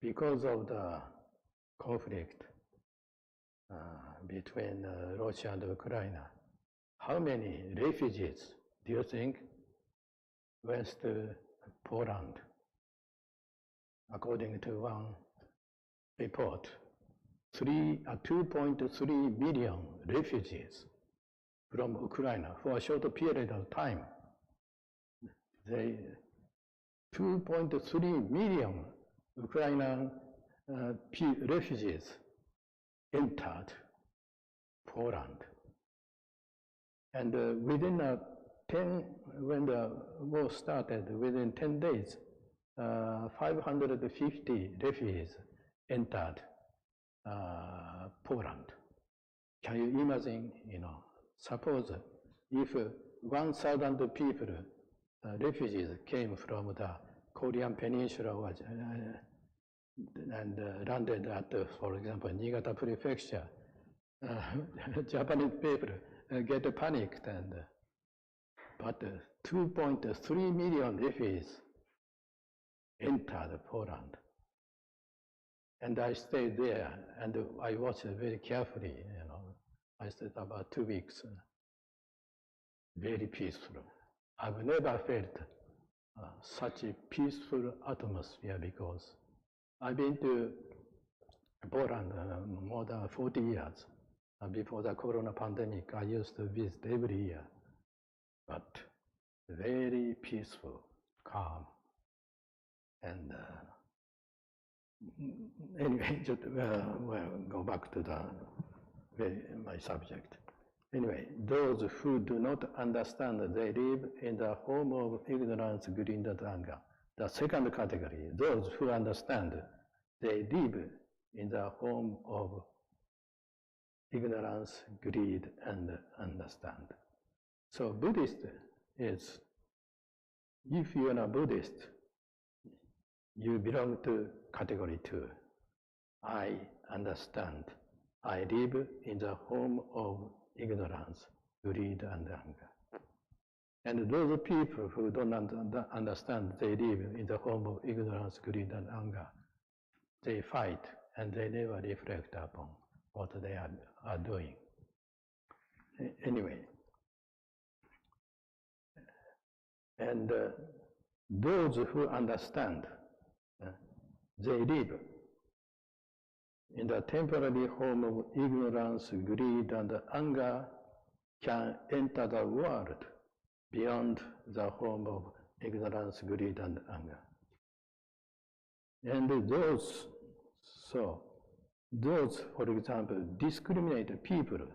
because of the conflict between Russia and Ukraine, how many refugees do you think went to Poland? According to one report, 2.3 million refugees from Ukraine for a short period of time. 2.3 million Ukrainian refugees entered Poland. And when the war started, within 10 days, 550 refugees entered Poland. Can you imagine, suppose if 1,000 people, refugees came from the Korean Peninsula and landed at, for example, Niigata Prefecture, Japanese people get panicked, but 2.3 million refugees entered Poland. And I stayed there, and I watched it very carefully, I stayed about 2 weeks. Very peaceful. I've never felt such a peaceful atmosphere because I've been to Poland more than 40 years. Before the corona pandemic, I used to visit every year. But very peaceful, calm. And anyway, just, go back to my subject. Anyway, those who do not understand, they live in the home of ignorance, greed, and anger. The second category, those who understand, they live in the home of ignorance, greed, and understand. So Buddhist is, if you are a Buddhist, you belong to category 2. I understand. I live in the home of ignorance, greed, and anger. And those people who don't understand, they live in the home of ignorance, greed, and anger. They fight, and they never reflect upon what they are doing. Anyway, and those who understand, they live in the temporary home of ignorance, greed, and anger, can enter the world beyond the home of ignorance, greed, and anger. And those, for example, discriminate people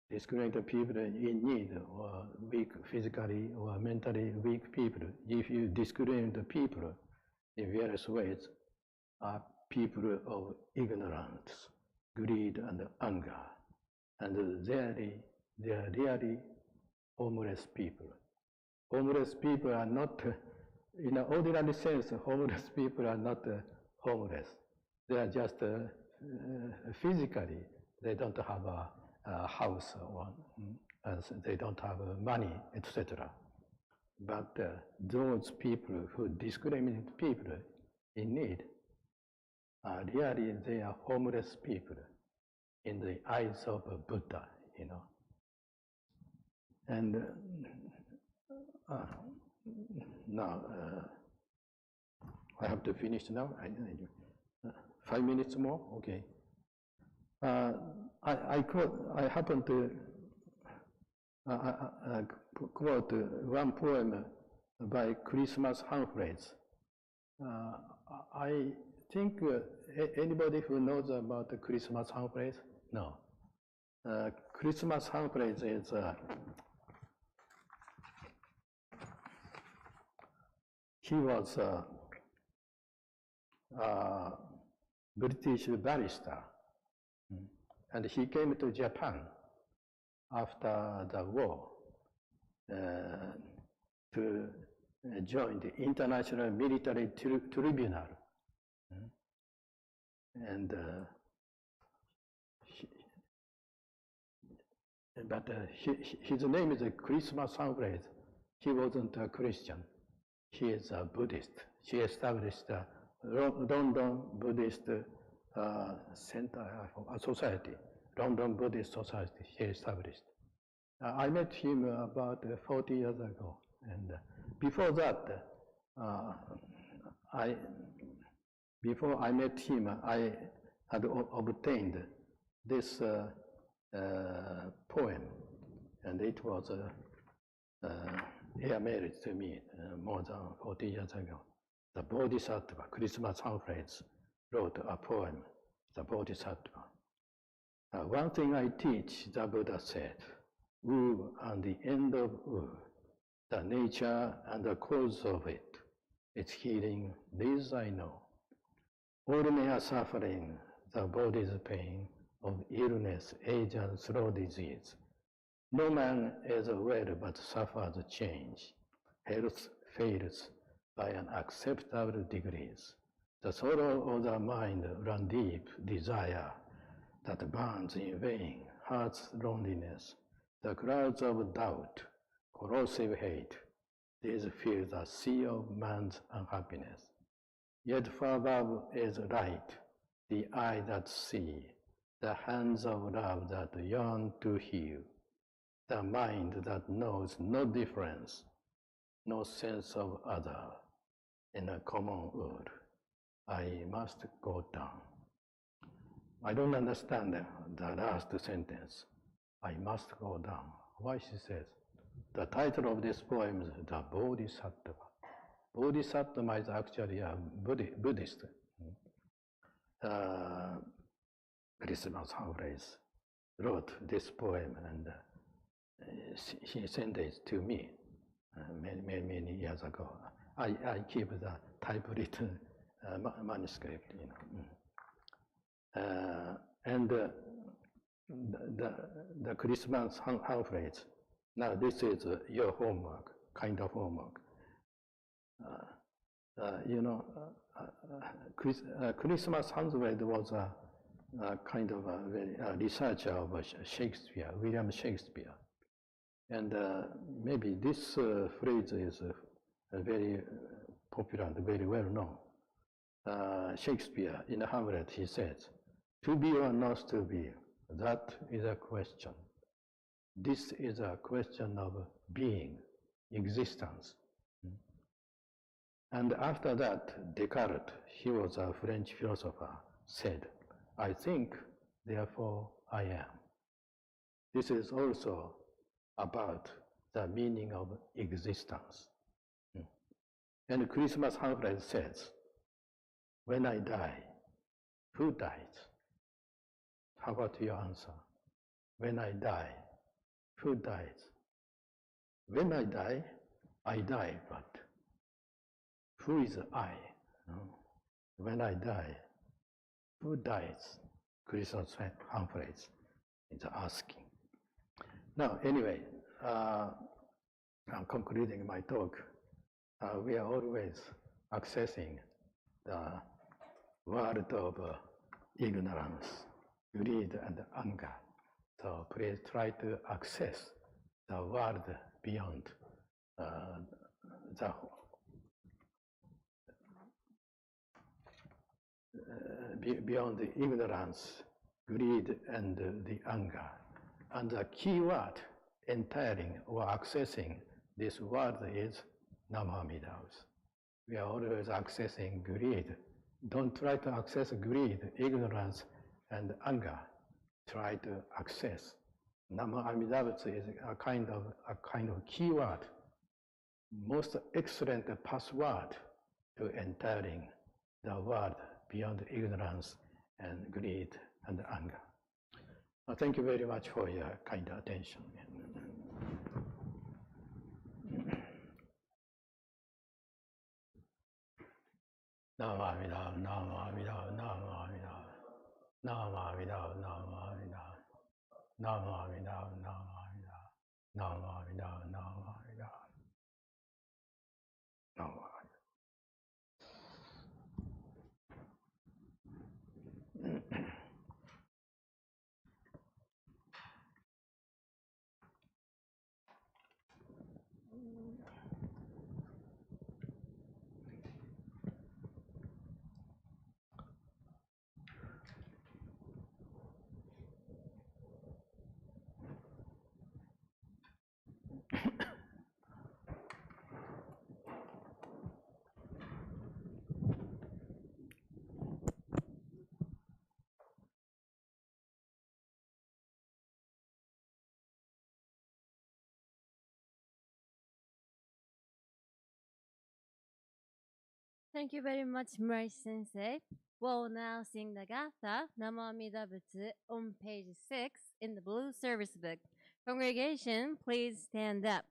in need, or weak physically or mentally weak people. If you discriminate the people in various ways, are people of ignorance, greed, and anger. And they are really homeless people. Homeless people are not, in an ordinary sense, homeless people are not homeless. They are just physically, they don't have a house, or they don't have money, etc. But those people who discriminate people in need, really they are homeless people in the eyes of Buddha, And now, I have to finish now. 5 minutes more? Okay. I happen to quote one poem by Christmas pamphlets. I think anybody who knows about the Christmas pamphlets? No. Christmas pamphlets is he was a British barrister, and he came to Japan after the war to join the International Military Tribunal. And his name is Christmas Pamphlet. He wasn't a Christian. He is a Buddhist. He established a London Buddhist Center Society. London Buddhist Society he established. I met him about 40 years ago. And before that, before I met him, I had obtained this poem, and it was emailed to me more than 40 years ago. The Bodhisattva, Christmas Humphreys, wrote a poem, The Bodhisattva. One thing I teach, the Buddha said, Wu and the end of Wu, the nature and the cause of it, its healing, this I know. All men are suffering the body's pain of illness, age, and slow disease. No man is well but suffers change. Health fails by an acceptable degrees. The sorrow of the mind run deep desire that burns in vain, heart's loneliness, the clouds of doubt, corrosive hate. These fill the sea of man's unhappiness. Yet far above is light, the eye that see, the hands of love that yearn to heal, the mind that knows no difference, no sense of other. In a common word, I must go down. I don't understand the last sentence. I must go down. Why she says? The title of this poem is The Bodhisattva. Bodhisattva is actually a Buddhist. Christmas Humphreys wrote this poem and he sent it to me many years ago. I keep the typewritten manuscript, and the Christmas Humphreys. Now this is your homework, kind of homework. Christmas Humphreys was a kind of a researcher of Shakespeare, William Shakespeare. And maybe this phrase is very popular and very well known. Shakespeare, in Hamlet, he says, "To be or not to be, that is a question. This is a question of being, existence." And after that, Descartes, he was a French philosopher, said, "I think, therefore I am." This is also about the meaning of existence. And Christmas Humphreys says, "When I die, who dies?" How about your answer? When I die, who dies? When I die, but who is I? When I die, who dies? Christmas Humphreys is asking. Now, anyway, I'm concluding my talk. We are always accessing the world of ignorance, greed, and anger. So please try to access the world beyond beyond the ignorance, greed, and the anger. And the key word entering or accessing this world is Namamidas. We are always accessing greed. Don't try to access greed, ignorance, and anger. Try to access. Namamidas is a kind of key word, most excellent password to entering the world beyond ignorance and greed and anger. Thank you very much for your kind attention. Namamidas, Namamidas, Namamidas, Namamidas, Namamidas, Namamidas, Namamidas, Namamidas, Namamidas, Namamidas. Thank you very much, Muraishi Sensei. We'll now sing the gatha, Namo Amida Butsu, on page 6 in the blue service book. Congregation, please stand up.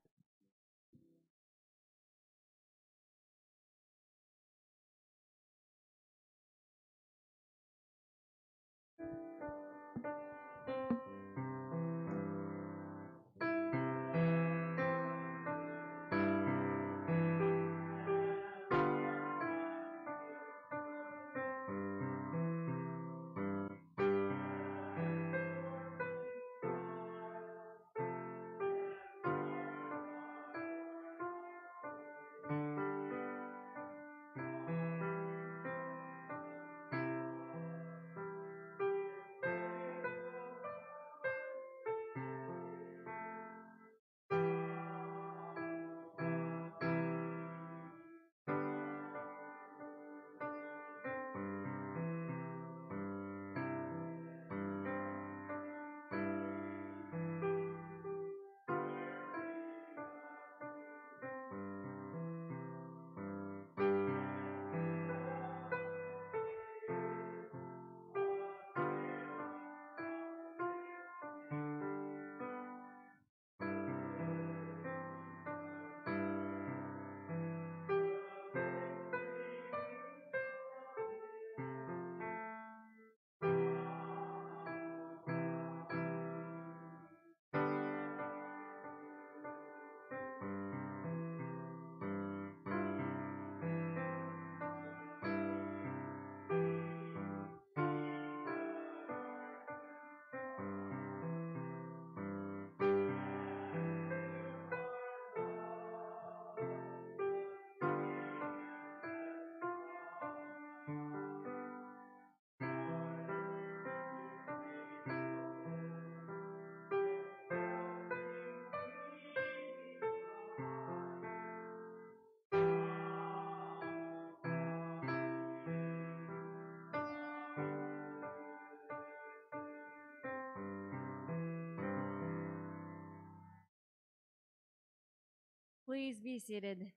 Please be seated.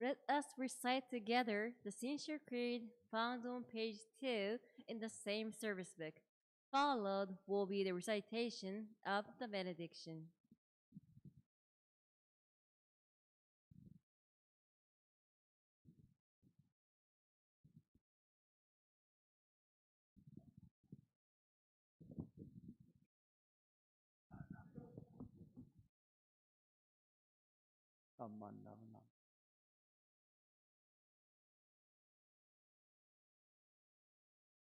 Let us recite together the Sincere Creed found on page 2 in the same service book. Followed will be the recitation of the benediction.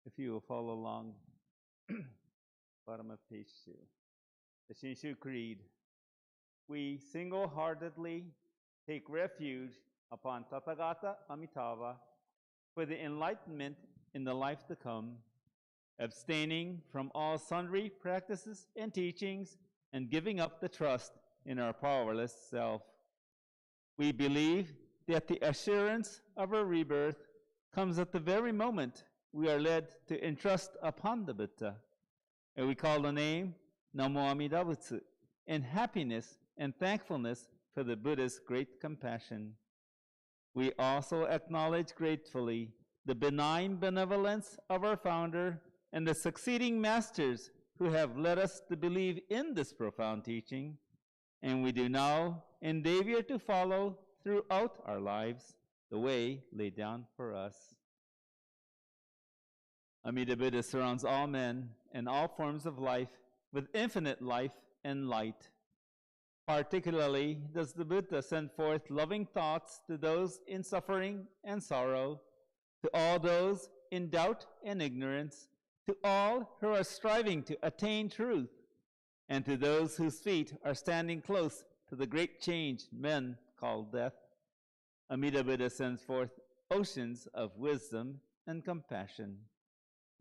If you will follow along, bottom of page 2. The Shinshu Creed. We single-heartedly take refuge upon Tathagata Amitabha for the enlightenment in the life to come, abstaining from all sundry practices and teachings, and giving up the trust in our powerless self. We believe that the assurance of our rebirth comes at the very moment we are led to entrust upon the Buddha, and we call the name Namo Amida Butsu in happiness and thankfulness for the Buddha's great compassion. We also acknowledge gratefully the benign benevolence of our founder and the succeeding masters who have led us to believe in this profound teaching, and we do now endeavor to follow throughout our lives the way laid down for us. Amida Buddha surrounds all men and all forms of life with infinite life and light. Particularly does the Buddha send forth loving thoughts to those in suffering and sorrow, to all those in doubt and ignorance, to all who are striving to attain truth, and to those whose feet are standing close to the great change men call death. Amida Buddha sends forth oceans of wisdom and compassion.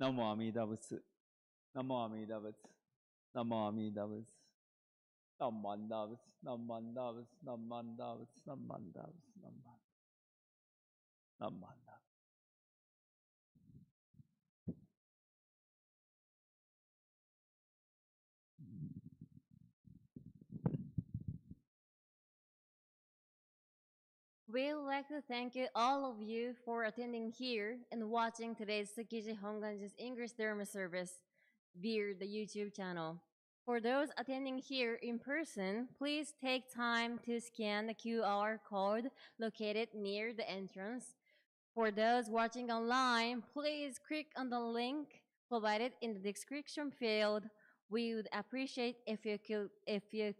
Namo Amida Butsu. Namo Amida Butsu. Namo Amida Butsu. Namo Amida Butsu. Namo Amida Butsu. Namo Amida Butsu. Namo Amida Butsu. Namo Amida Butsu. We'd like to thank you, all of you, for attending here and watching today's Tsukiji Hongwanji's English Dharma service via the YouTube channel. For those attending here in person, please take time to scan the QR code located near the entrance. For those watching online, please click on the link provided in the description field. We would appreciate if you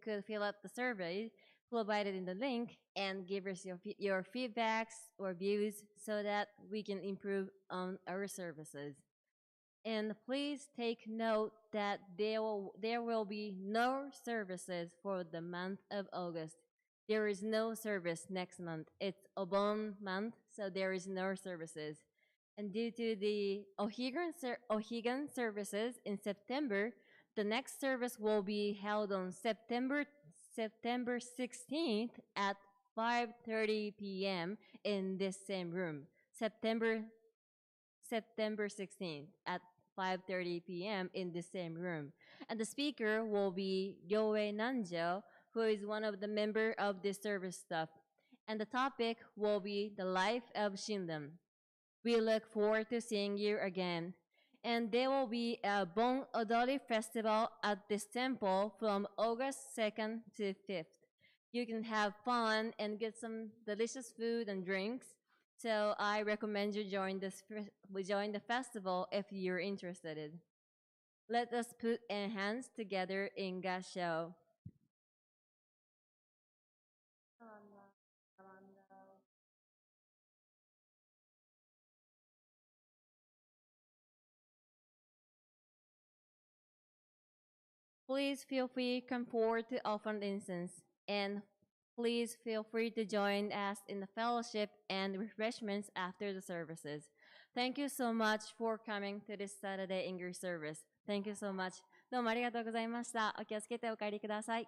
could fill out the survey provided in the link and give us your feedbacks or views so that we can improve on our services. And please take note that there will be no services for the month of August. There is no service next month. It's Obon month, so there is no services. And due to the Ohigan services in September, the next service will be held on September 16th at 5:30 p.m. in this same room. September 16th at 5:30 p.m. in the same room. And the speaker will be Ryoei Nanjo, who is one of the members of the service staff. And the topic will be the life of Shinran. We look forward to seeing you again. And there will be a Bon Odori Festival at this temple from August 2nd to 5th. You can have fun and get some delicious food and drinks. So I recommend you join the festival if you're interested. Let us put our hands together in Gassho. Please feel free to come forward to offer the incense, and please feel free to join us in the fellowship and refreshments after the services. Thank you so much for coming to this Saturday English service. Thank you so much. どうもありがとうございました。お気をつけてお帰りください。